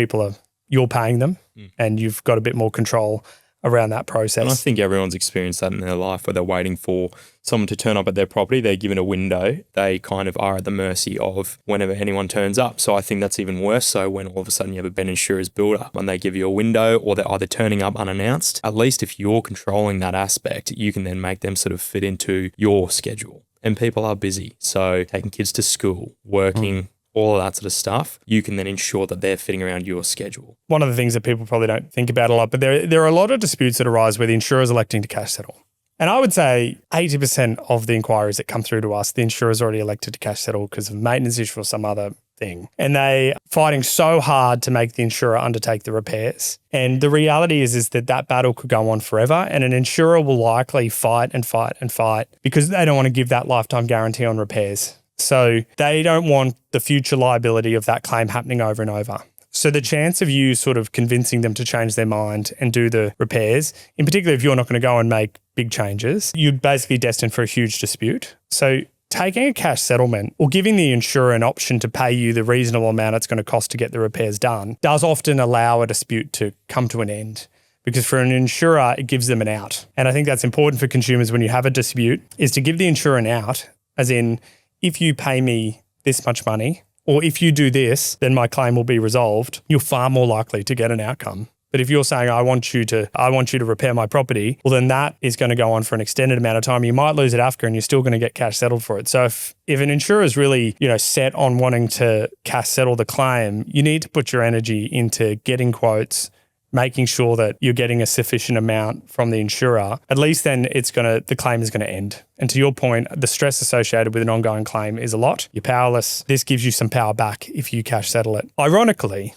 you're paying them and you've got a bit more control around that process. And I think everyone's experienced that in their life where they're waiting for someone to turn up at their property. They're given a window. They kind of are at the mercy of whenever anyone turns up. So I think that's even worse. So when all of a sudden you have a Ben Insurers builder and they give you a window or they're either turning up unannounced, at least if you're controlling that aspect, you can then make them sort of fit into your schedule. And people are busy. So taking kids to school, working, all of that sort of stuff, you can then ensure that they're fitting around your schedule. One of the things that people probably don't think about a lot, but there are a lot of disputes that arise where the insurer is electing to cash settle. And I would say 80% of the inquiries that come through to us, the insurer is already elected to cash settle because of maintenance issue or some other thing. And they are fighting so hard to make the insurer undertake the repairs. And the reality is that battle could go on forever. And an insurer will likely fight and fight and fight because they don't want to give that lifetime guarantee on repairs. So they don't want the future liability of that claim happening over and over. So the chance of you sort of convincing them to change their mind and do the repairs, in particular if you're not going to go and make big changes, you're basically destined for a huge dispute. So taking a cash settlement or giving the insurer an option to pay you the reasonable amount it's going to cost to get the repairs done does often allow a dispute to come to an end. Because for an insurer, it gives them an out. And I think that's important for consumers when you have a dispute, is to give the insurer an out, as in, if you pay me this much money, or if you do this, then my claim will be resolved, you're far more likely to get an outcome. But if you're saying, I want you to repair my property, well, then that is going to go on for an extended amount of time. You might lose at AFCA and you're still going to get cash settled for it. So if an insurer is really, set on wanting to cash settle the claim, you need to put your energy into getting quotes, making sure that you're getting a sufficient amount from the insurer. At least then the claim is going to end. And to your point, the stress associated with an ongoing claim is a lot. You're powerless. This gives you some power back if you cash settle it. Ironically,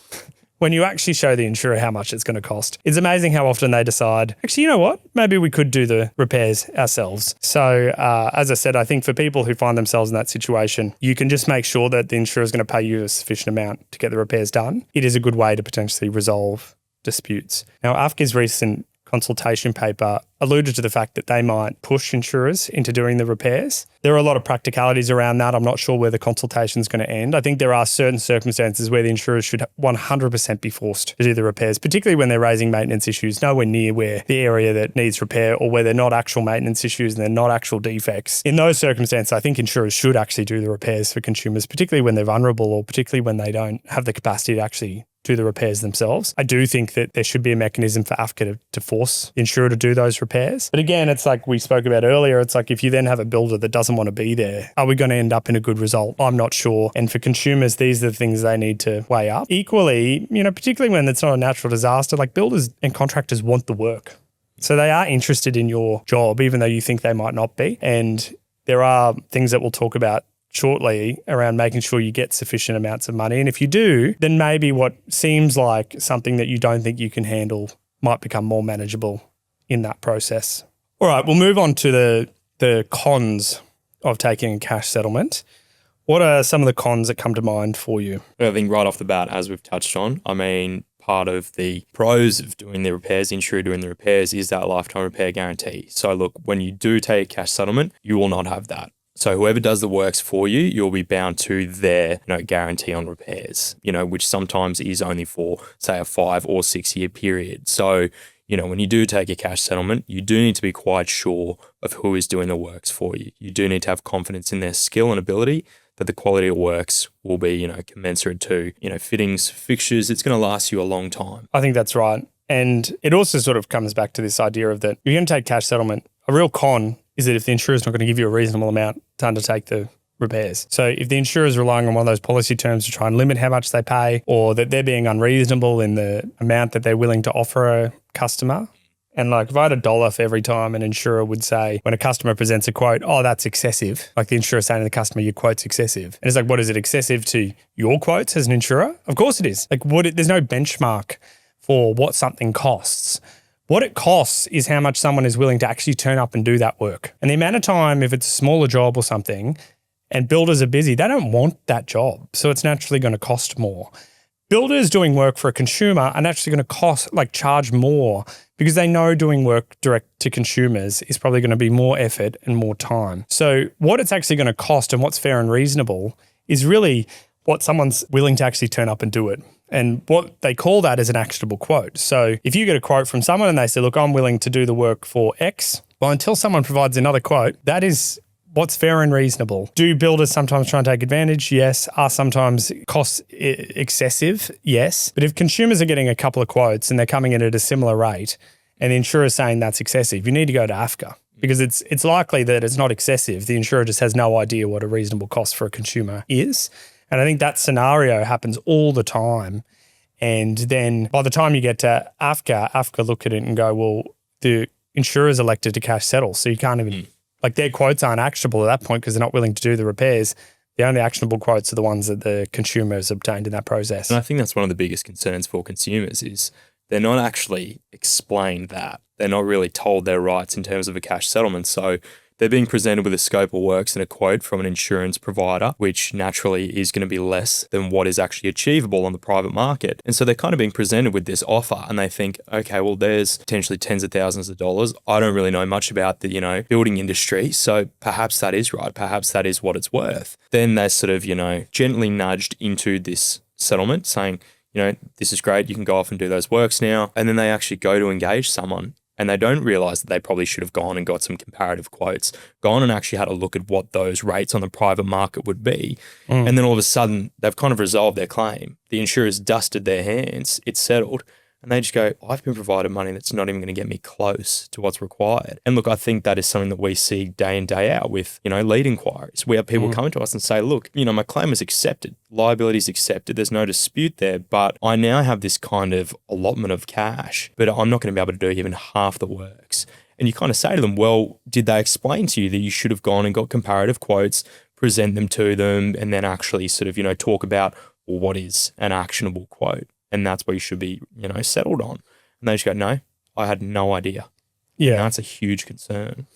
when you actually show the insurer how much it's going to cost, it's amazing how often they decide, actually, you know what? Maybe we could do the repairs ourselves. So as I said, I think for people who find themselves in that situation, you can just make sure that the insurer is going to pay you a sufficient amount to get the repairs done. It is a good way to potentially resolve disputes. Now, AFCA's recent consultation paper alluded to the fact that they might push insurers into doing the repairs. There are a lot of practicalities around that. I'm not sure where the consultation is going to end. I think there are certain circumstances where the insurers should 100% be forced to do the repairs, particularly when they're raising maintenance issues nowhere near where the area that needs repair or where they're not actual maintenance issues and they're not actual defects. In those circumstances, I think insurers should actually do the repairs for consumers, particularly when they're vulnerable or particularly when they don't have the capacity to actually do the repairs themselves. I do think that there should be a mechanism for AFCA to force the insurer to do those repairs. But again, it's like we spoke about earlier, it's like if you then have a builder that doesn't want to be there, are we going to end up in a good result? I'm not sure. And for consumers, these are the things they need to weigh up. Equally, particularly when it's not a natural disaster, like builders and contractors want the work. So they are interested in your job, even though you think they might not be. And there are things that we'll talk about shortly around making sure you get sufficient amounts of money. And if you do, then maybe what seems like something that you don't think you can handle might become more manageable in that process. All right, we'll move on to the cons of taking a cash settlement. What are some of the cons that come to mind for you? I think right off the bat, as we've touched on, I mean, part of the pros of doing the repairs, the insurer doing the repairs, is that lifetime repair guarantee. So look, when you do take cash settlement, you will not have that. So whoever does the works for you, you'll be bound to their guarantee on repairs, which sometimes is only for, say, a 5 or 6 year period. So, when you do take a cash settlement, you do need to be quite sure of who is doing the works for you. You do need to have confidence in their skill and ability, that the quality of works will be, commensurate to, fittings, fixtures. It's going to last you a long time. I think that's right. And it also sort of comes back to this idea of that you're going to take cash settlement. A real con is that if the insurer's not going to give you a reasonable amount to undertake the repairs. So if the insurer is relying on one of those policy terms to try and limit how much they pay, or that they're being unreasonable in the amount that they're willing to offer a customer, and like if I had $1 for every time an insurer would say, when a customer presents a quote, oh, that's excessive. Like the insurer saying to the customer, your quote's excessive. And it's like, what is it, excessive to your quotes as an insurer? Of course it is. Like there's no benchmark for what something costs. What it costs is how much someone is willing to actually turn up and do that work. And the amount of time, if it's a smaller job or something, and builders are busy, they don't want that job. So it's naturally going to cost more. Builders doing work for a consumer are naturally going to charge more because they know doing work direct to consumers is probably going to be more effort and more time. So what it's actually going to cost and what's fair and reasonable is really what someone's willing to actually turn up and do it. And what they call that is an actionable quote. So if you get a quote from someone and they say, look, I'm willing to do the work for X, well, until someone provides another quote, that is what's fair and reasonable. Do builders sometimes try and take advantage? Yes. Are sometimes costs excessive? Yes. But if consumers are getting a couple of quotes and they're coming in at a similar rate and the insurer is saying that's excessive, you need to go to AFCA because it's likely that it's not excessive. The insurer just has no idea what a reasonable cost for a consumer is. And I think that scenario happens all the time. And then by the time you get to AFCA look at it and go, well, the insurer's elected to cash settle. So you can't even, their quotes aren't actionable at that point because they're not willing to do the repairs. The only actionable quotes are the ones that the consumer has obtained in that process. And I think that's one of the biggest concerns for consumers is they're not actually explained that. They're not really told their rights in terms of a cash settlement. So they're being presented with a scope of works and a quote from an insurance provider, which naturally is going to be less than what is actually achievable on the private market. And so they're kind of being presented with this offer and they think, okay, well, there's potentially tens of thousands of dollars. I don't really know much about the, building industry. So perhaps that is right. Perhaps that is what it's worth. Then they're sort of, gently nudged into this settlement saying, this is great. You can go off and do those works now. And then they actually go to engage someone. And they don't realise that they probably should have gone and got some comparative quotes, gone and actually had a look at what those rates on the private market would be. And then all of a sudden, they've kind of resolved their claim. The insurer's dusted their hands, it's settled. And they just go, I've been provided money that's not even going to get me close to what's required. And look, I think that is something that we see day in, day out with, lead inquiries. We have people coming to us and say, look, my claim is accepted. Liability is accepted. There's no dispute there. But I now have this kind of allotment of cash, but I'm not going to be able to do even half the works. And you kind of say to them, well, did they explain to you that you should have gone and got comparative quotes, present them to them, and then actually sort of, talk about, well, what is an actionable quote? And that's what you should be, settled on. And they just go, no, I had no idea. Yeah. And that's a huge concern.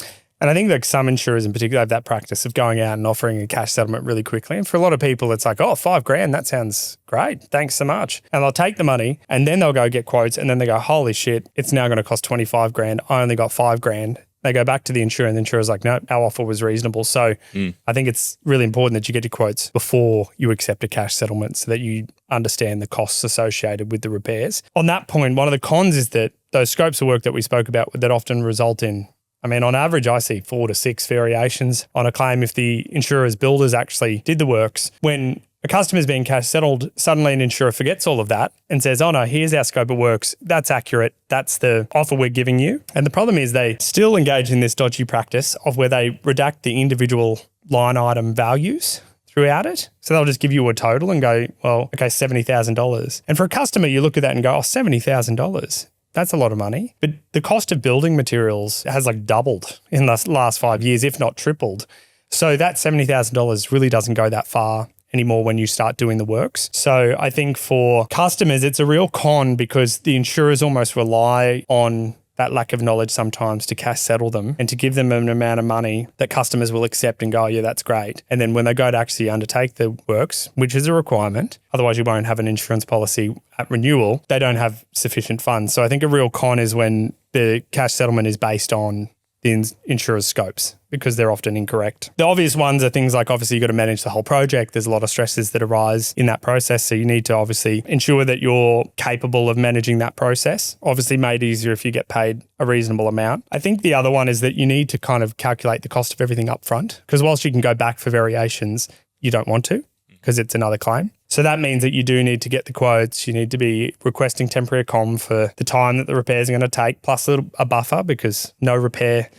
And I think some insurers in particular have that practice of going out and offering a cash settlement really quickly. And for a lot of people, it's like, oh, $5,000, that sounds great. Thanks so much. And they'll take the money and then they'll go get quotes and then they go, holy shit, it's now going to cost $25,000. I only got $5,000. They go back to the insurer and the insurer's like, no, our offer was reasonable. So I think it's really important that you get your quotes before you accept a cash settlement so that you understand the costs associated with the repairs. On that point, one of the cons is that those scopes of work that we spoke about that often result in, on average, I see 4 to 6 variations on a claim if the insurer's builders actually did the works. When a customer is being cash settled, suddenly an insurer forgets all of that and says, oh no, here's our scope of works. That's accurate. That's the offer we're giving you. And the problem is they still engage in this dodgy practice of where they redact the individual line item values throughout it. So they'll just give you a total and go, well, okay, $70,000. And for a customer, you look at that and go, oh, $70,000. That's a lot of money. But the cost of building materials has doubled in the last 5 years, if not tripled. So that $70,000 really doesn't go that far anymore when you start doing the works. So I think for customers, it's a real con because the insurers almost rely on that lack of knowledge sometimes to cash settle them and to give them an amount of money that customers will accept and go, oh, yeah, that's great. And then when they go to actually undertake the works, which is a requirement, otherwise you won't have an insurance policy at renewal, they don't have sufficient funds. So I think a real con is when the cash settlement is based on the insurer's scopes because they're often incorrect. The obvious ones are things like obviously you've got to manage the whole project. There's a lot of stresses that arise in that process. So you need to obviously ensure that you're capable of managing that process. Obviously made easier if you get paid a reasonable amount. I think the other one is that you need to kind of calculate the cost of everything up front because whilst you can go back for variations, you don't want to because it's another claim. So that means that you do need to get the quotes. You need to be requesting temporary accom for the time that the repairs are going to take, plus a buffer because no repair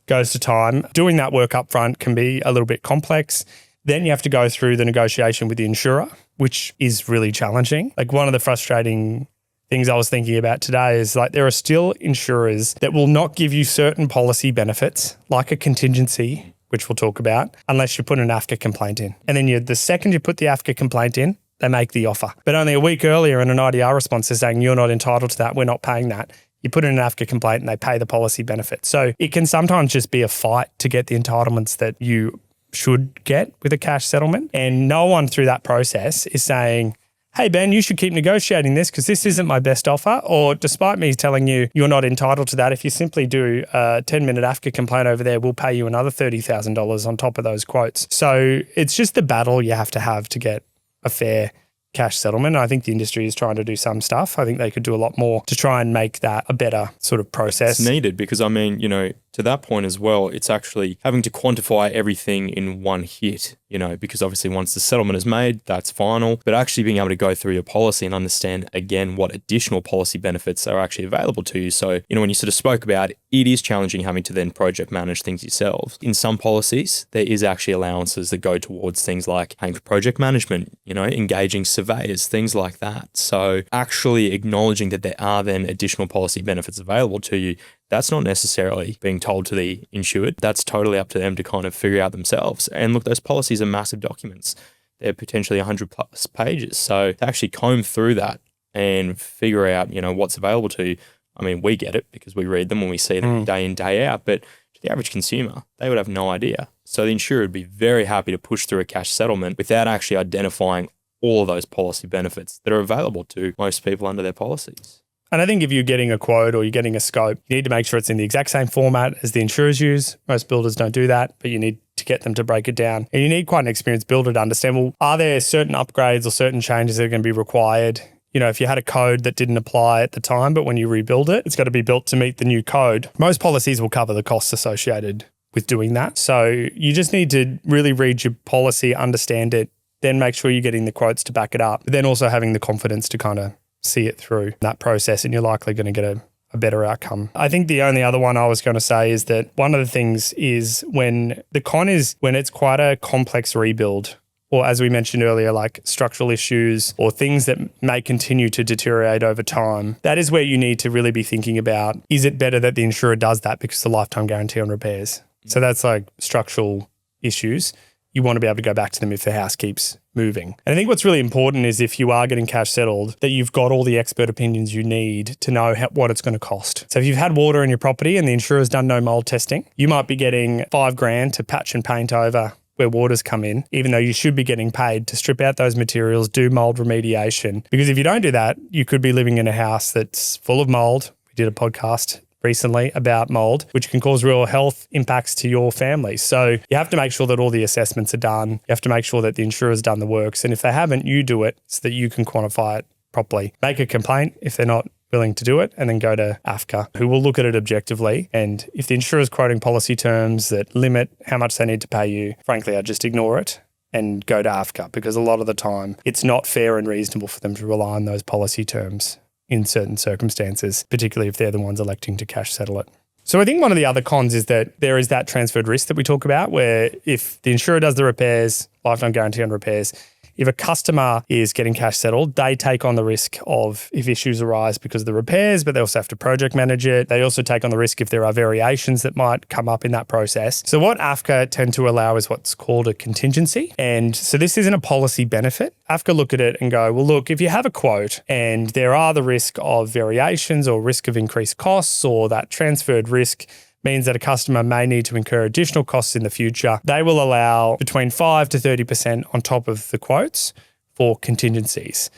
goes to time. Doing that work up front can be a little bit complex. Then you have to go through the negotiation with the insurer, which is really challenging. Like one of the frustrating things I was thinking about today is like there are still insurers that will not give you certain policy benefits, like a contingency, which we'll talk about, unless you put an AFCA complaint in. And then the second you put the AFCA complaint in, they make the offer. But only a week earlier in an IDR response is saying, you're not entitled to that, we're not paying that. You put in an AFCA complaint and they pay the policy benefit. So it can sometimes just be a fight to get the entitlements that you should get with a cash settlement. And no one through that process is saying, hey, Ben, you should keep negotiating this because this isn't my best offer. Or despite me telling you you're not entitled to that, if you simply do a 10-minute AFCA complaint over there, we'll pay you another $30,000 on top of those quotes. So it's just the battle you have to get a fair cash settlement. I think the industry is trying to do some stuff. I think they could do a lot more to try and make that a better sort of process. It's needed because, I mean, you know, to that point as well, it's actually having to quantify everything in one hit, you know, because obviously once the settlement is made, that's final. But actually being able to go through your policy and understand, again, what additional policy benefits are actually available to you. So, you know, when you sort of spoke about it is challenging having to then project manage things yourselves. In some policies, there is actually allowances that go towards things like paying for project management, you know, engaging surveyors, things like that. So actually acknowledging that there are then additional policy benefits available to you, that's not necessarily being told to the insured. That's totally up to them to kind of figure out themselves. And look, those policies are massive documents. They're potentially 100 plus pages. So to actually comb through that and figure out, you know, what's available to you, I mean, we get it because we read them and we see them day in, day out. But to the average consumer, they would have no idea. So the insurer would be very happy to push through a cash settlement without actually identifying all of those policy benefits that are available to most people under their policies. And I think if you're getting a quote or you're getting a scope, you need to make sure it's in the exact same format as the insurers use. Most builders don't do that, but you need to get them to break it down. And you need quite an experienced builder to understand, well, are there certain upgrades or certain changes that are going to be required? You know, if you had a code that didn't apply at the time, but when you rebuild it, it's got to be built to meet the new code. Most policies will cover the costs associated with doing that. So you just need to really read your policy, understand it, then make sure you're getting the quotes to back it up, but then also having the confidence to kind of see it through that process, and you're likely going to get a better outcome. I think the only other one I was going to say is that one of the things is when it's quite a complex rebuild, or as we mentioned earlier, like structural issues or things that may continue to deteriorate over time. That is where you need to really be thinking about, is it better that the insurer does that because of the lifetime guarantee on repairs? So that's like structural issues. You want to be able to go back to them if the house keeps moving. And I think what's really important is if you are getting cash settled, that you've got all the expert opinions you need to know what it's going to cost. So if you've had water in your property and the insurer's done no mold testing, you might be getting $5,000 to patch and paint over where water's come in, even though you should be getting paid to strip out those materials, do mold remediation. Because if you don't do that, you could be living in a house that's full of mold. We did a podcast recently about mold, which can cause real health impacts to your family. So you have to make sure that all the assessments are done. You have to make sure that the insurer's done the works. And if they haven't, you do it so that you can quantify it properly. Make a complaint if they're not willing to do it, and then go to AFCA, who will look at it objectively. And if the insurer's quoting policy terms that limit how much they need to pay you, frankly, I'd just ignore it and go to AFCA, because a lot of the time it's not fair and reasonable for them to rely on those policy terms in certain circumstances, particularly if they're the ones electing to cash settle it. So I think one of the other cons is that there is that transferred risk that we talk about, where if the insurer does the repairs, lifetime guarantee on repairs, if a customer is getting cash settled, they take on the risk of if issues arise because of the repairs, but they also have to project manage it. They also take on the risk if there are variations that might come up in that process. So what AFCA tend to allow is what's called a contingency. And so this isn't a policy benefit. AFCA look at it and go, well, look, if you have a quote and there are the risk of variations or risk of increased costs, or that transferred risk means that a customer may need to incur additional costs in the future, they will allow between 5 to 30% on top of the quotes for contingencies.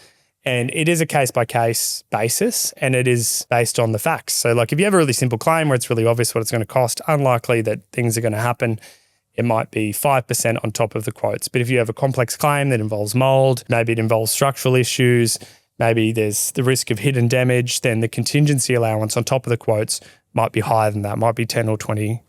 And it is a case-by-case basis, and it is based on the facts. So like if you have a really simple claim where it's really obvious what it's going to cost, unlikely that things are going to happen, it might be 5% on top of the quotes. But if you have a complex claim that involves mold, maybe it involves structural issues, maybe there's the risk of hidden damage, then the contingency allowance on top of the quotes might be higher than that, might be 10 or 20%.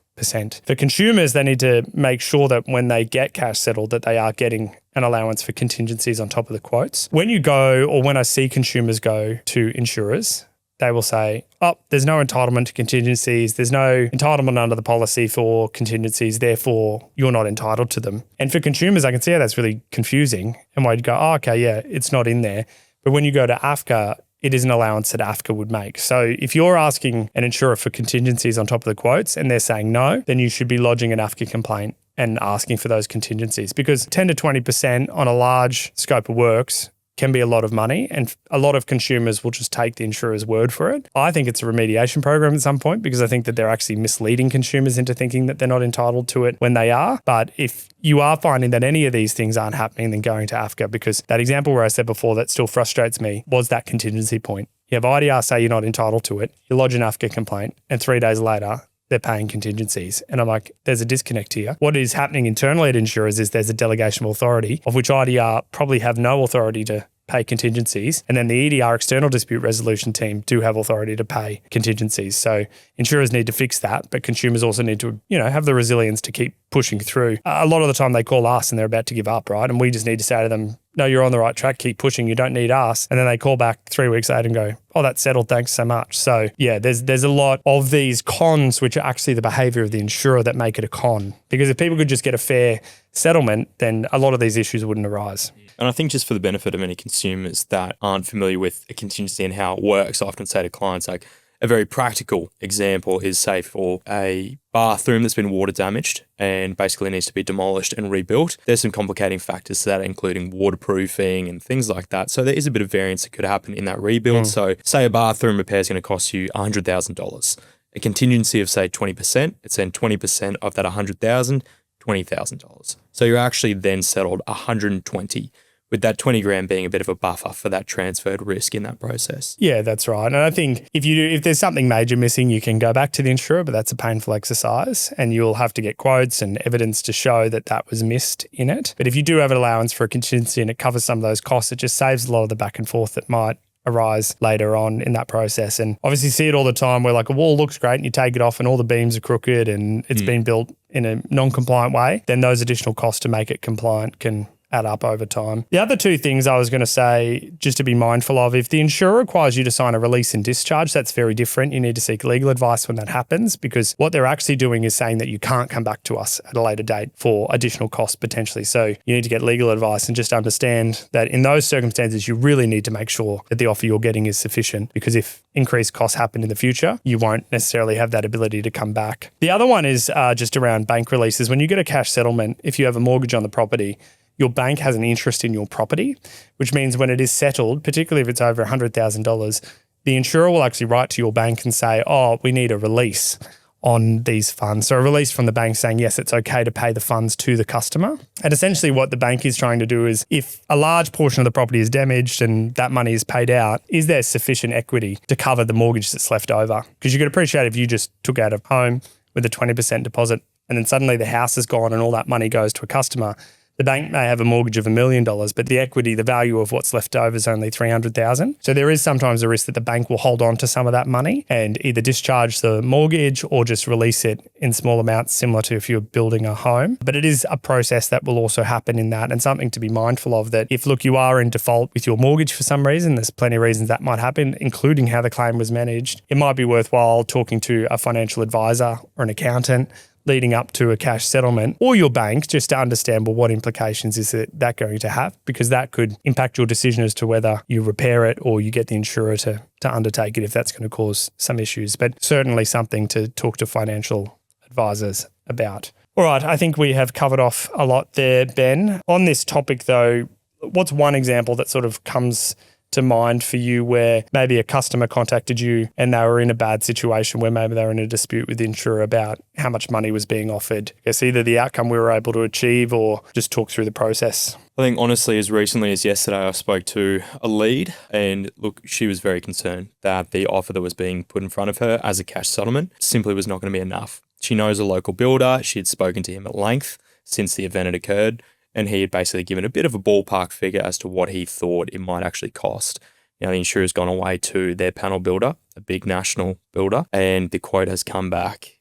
For consumers, they need to make sure that when they get cash settled, that they are getting an allowance for contingencies on top of the quotes. When you go, or when I see consumers go to insurers, they will say, oh, there's no entitlement to contingencies. There's no entitlement under the policy for contingencies. Therefore, you're not entitled to them. And for consumers, I can see how that's really confusing. And why you'd go, oh, okay, yeah, it's not in there. But when you go to AFCA, it is an allowance that AFCA would make. So if you're asking an insurer for contingencies on top of the quotes and they're saying no, then you should be lodging an AFCA complaint and asking for those contingencies, because 10 to 20% on a large scope of works can be a lot of money, and a lot of consumers will just take the insurer's word for it. I think it's a remediation program at some point, because I think that they're actually misleading consumers into thinking that they're not entitled to it when they are. But if you are finding that any of these things aren't happening, then going to AFCA, because that example where I said before that still frustrates me was that contingency point. You have IDR say you're not entitled to it, you lodge an AFCA complaint, and 3 days later, they're paying contingencies. And I'm like, there's a disconnect here. What is happening internally at insurers is there's a delegation of authority, of which IDR probably have no authority to pay contingencies. And then the EDR, external dispute resolution team, do have authority to pay contingencies. So insurers need to fix that, but consumers also need to, have the resilience to keep pushing through. A lot of the time they call us and they're about to give up, right? And we just need to say to them, no, you're on the right track, keep pushing, you don't need us. And then they call back 3 weeks later and go, oh, that's settled, thanks so much. So yeah, there's a lot of these cons, which are actually the behavior of the insurer, that make it a con. Because if people could just get a fair settlement, then a lot of these issues wouldn't arise. And I think just for the benefit of any consumers that aren't familiar with a contingency and how it works, I often say to clients, like, a very practical example is, say, for a bathroom that's been water damaged and basically needs to be demolished and rebuilt. There's some complicating factors to that, including waterproofing and things like that. So there is a bit of variance that could happen in that rebuild. So say a bathroom repair is going to cost you $100,000. A contingency of, say, 20%, it's then 20% of that $100,000, $20,000. So you're actually then settled $120,000. With that 20 grand being a bit of a buffer for that transferred risk in that process. Yeah, that's right. And I think if there's something major missing, you can go back to the insurer, but that's a painful exercise, and you'll have to get quotes and evidence to show that that was missed in it. But if you do have an allowance for a contingency and it covers some of those costs, it just saves a lot of the back and forth that might arise later on in that process. And obviously see it all the time where like a wall looks great and you take it off and all the beams are crooked and it's been built in a non-compliant way, then those additional costs to make it compliant can add up over time. The other two things I was going to say, just to be mindful of, if the insurer requires you to sign a release and discharge, that's very different. You need to seek legal advice when that happens, because what they're actually doing is saying that you can't come back to us at a later date for additional costs potentially. So you need to get legal advice and just understand that in those circumstances, you really need to make sure that the offer you're getting is sufficient, because if increased costs happen in the future, you won't necessarily have that ability to come back. The other one is just around bank releases. When you get a cash settlement, if you have a mortgage on the property, your bank has an interest in your property, which means when it is settled, particularly if it's over $100,000, the insurer will actually write to your bank and say, oh, we need a release on these funds. So a release from the bank saying, yes, it's okay to pay the funds to the customer. And essentially what the bank is trying to do is, if a large portion of the property is damaged and that money is paid out, is there sufficient equity to cover the mortgage that's left over? Because you could appreciate if you just took out a home with a 20% deposit and then suddenly the house is gone and all that money goes to a customer, the bank may have a mortgage of $1 million, but the equity, the value of what's left over is only $300,000. So there is sometimes a risk that the bank will hold on to some of that money and either discharge the mortgage or just release it in small amounts, similar to if you're building a home. But it is a process that will also happen in that, and something to be mindful of, that if, look, you are in default with your mortgage for some reason, there's plenty of reasons that might happen, including how the claim was managed. It might be worthwhile talking to a financial advisor or an accountant, leading up to a cash settlement, or your bank, just to understand, well, what implications is that going to have? Because that could impact your decision as to whether you repair it or you get the insurer to undertake it if that's going to cause some issues. But certainly something to talk to financial advisors about. All right, I think we have covered off a lot there, Ben. On this topic though, what's one example that sort of comes to mind for you where maybe a customer contacted you and they were in a bad situation where maybe they were in a dispute with the insurer about how much money was being offered? I guess either the outcome we were able to achieve or just talk through the process. I think honestly, as recently as yesterday, I spoke to a lead and look, she was very concerned that the offer that was being put in front of her as a cash settlement simply was not going to be enough. She knows a local builder. She had spoken to him at length since the event had occurred, and he had basically given a bit of a ballpark figure as to what he thought it might actually cost. Now, the insurer's gone away to their panel builder, a big national builder, and the quote has come back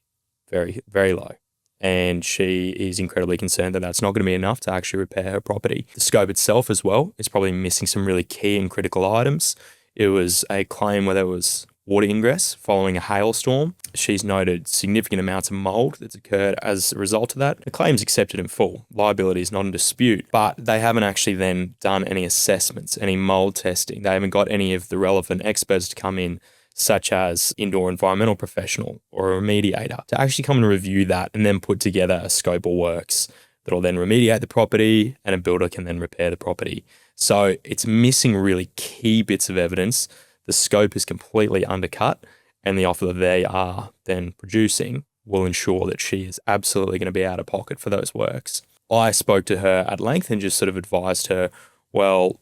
very, very low. And she is incredibly concerned that that's not going to be enough to actually repair her property. The scope itself as well is probably missing some really key and critical items. It was a claim where there was water ingress following a hailstorm. She's noted significant amounts of mould that's occurred as a result of that. The claim's accepted in full. Liability is not in dispute, but they haven't actually then done any assessments, any mould testing. They haven't got any of the relevant experts to come in, such as indoor environmental professional or a remediator, to actually come and review that and then put together a scope of works that'll then remediate the property and a builder can then repair the property. So it's missing really key bits of evidence. The scope is completely undercut, and the offer that they are then producing will ensure that she is absolutely going to be out of pocket for those works. I spoke to her at length and just sort of advised her, well,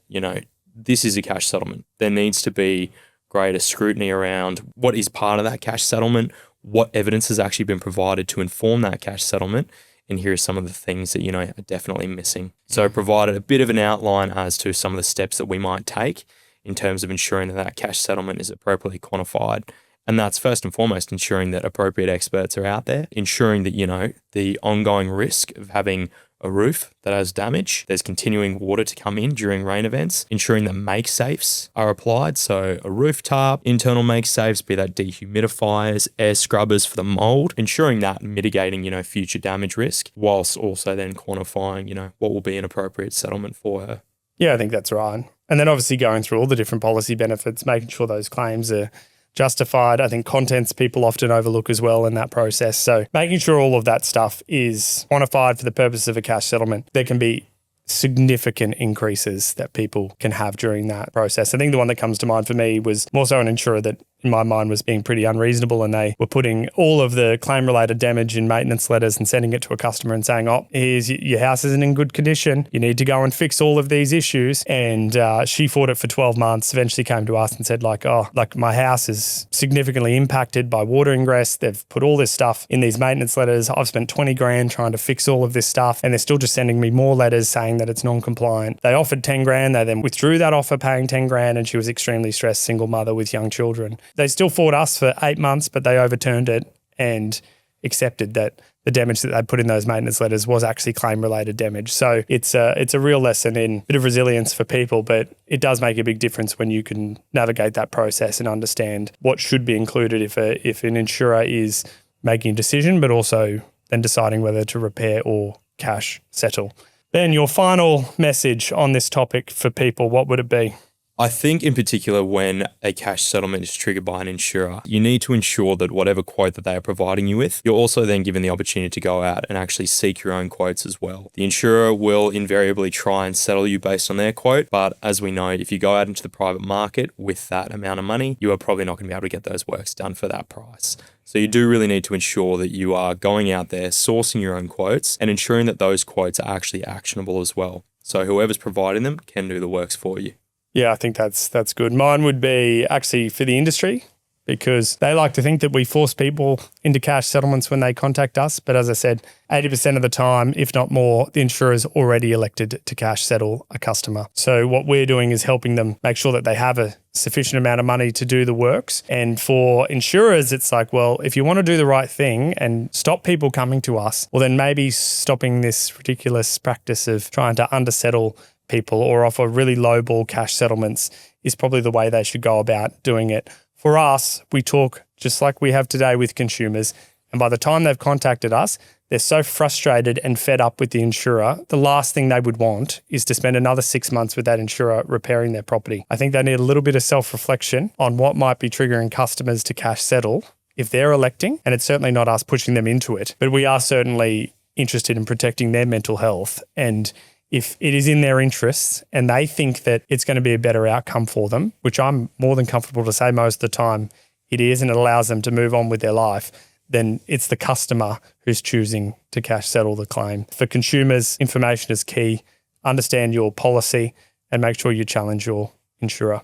this is a cash settlement. There needs to be greater scrutiny around what is part of that cash settlement, what evidence has actually been provided to inform that cash settlement, and here are some of the things that, are definitely missing. So I provided a bit of an outline as to some of the steps that we might take in terms of ensuring that that cash settlement is appropriately quantified. And that's first and foremost ensuring that appropriate experts are out there, ensuring that, the ongoing risk of having a roof that has damage, there's continuing water to come in during rain events, ensuring that make safes are applied. So a roof tarp, internal make safes, be that dehumidifiers, air scrubbers for the mold, ensuring that mitigating, future damage risk, whilst also then quantifying, what will be an appropriate settlement for her. Yeah, I think that's right. And then obviously going through all the different policy benefits, making sure those claims are justified. I think contents people often overlook as well in that process. So making sure all of that stuff is quantified for the purpose of a cash settlement. There can be significant increases that people can have during that process. I think the one that comes to mind for me was more so an insurer that in my mind was being pretty unreasonable, and they were putting all of the claim related damage in maintenance letters and sending it to a customer and saying, oh, here's your house isn't in good condition. You need to go and fix all of these issues. And she fought it for 12 months, eventually came to us and said my house is significantly impacted by water ingress. They've put all this stuff in these maintenance letters. I've spent 20 grand trying to fix all of this stuff, and they're still just sending me more letters saying that it's non-compliant. They offered 10 grand. They then withdrew that offer paying 10 grand, and she was extremely stressed, single mother with young children. They still fought us for 8 months, but they overturned it and accepted that the damage that they put in those maintenance letters was actually claim-related damage. So it's a real lesson in a bit of resilience for people, but it does make a big difference when you can navigate that process and understand what should be included if an insurer is making a decision, but also then deciding whether to repair or cash settle. Ben, your final message on this topic for people, what would it be? I think in particular when a cash settlement is triggered by an insurer, you need to ensure that whatever quote that they are providing you with, you're also then given the opportunity to go out and actually seek your own quotes as well. The insurer will invariably try and settle you based on their quote, but as we know, if you go out into the private market with that amount of money, you are probably not going to be able to get those works done for that price. So you do really need to ensure that you are going out there, sourcing your own quotes and ensuring that those quotes are actually actionable as well. So whoever's providing them can do the works for you. Yeah, I think that's good. Mine would be actually for the industry, because they like to think that we force people into cash settlements when they contact us. But as I said, 80% of the time, if not more, the insurer's already elected to cash settle a customer. So what we're doing is helping them make sure that they have a sufficient amount of money to do the works. And for insurers, it's like, well, if you want to do the right thing and stop people coming to us, well, then maybe stopping this ridiculous practice of trying to undersettle people or offer really low ball cash settlements is probably the way they should go about doing it. For us, we talk just like we have today with consumers, And by the time they've contacted us, they're so frustrated and fed up with the insurer. The last thing they would want is to spend another 6 months with that insurer repairing their property. I think they need a little bit of self-reflection on what might be triggering customers to cash settle if they're electing. And it's certainly not us pushing them into it, but we are certainly interested in protecting their mental health. And if it is in their interests and they think that it's going to be a better outcome for them, which I'm more than comfortable to say most of the time it is, and it allows them to move on with their life, then it's the customer who's choosing to cash settle the claim. For consumers, information is key. Understand your policy and make sure you challenge your insurer.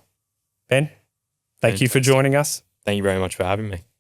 Ben, thank you for joining us. Thank you very much for having me.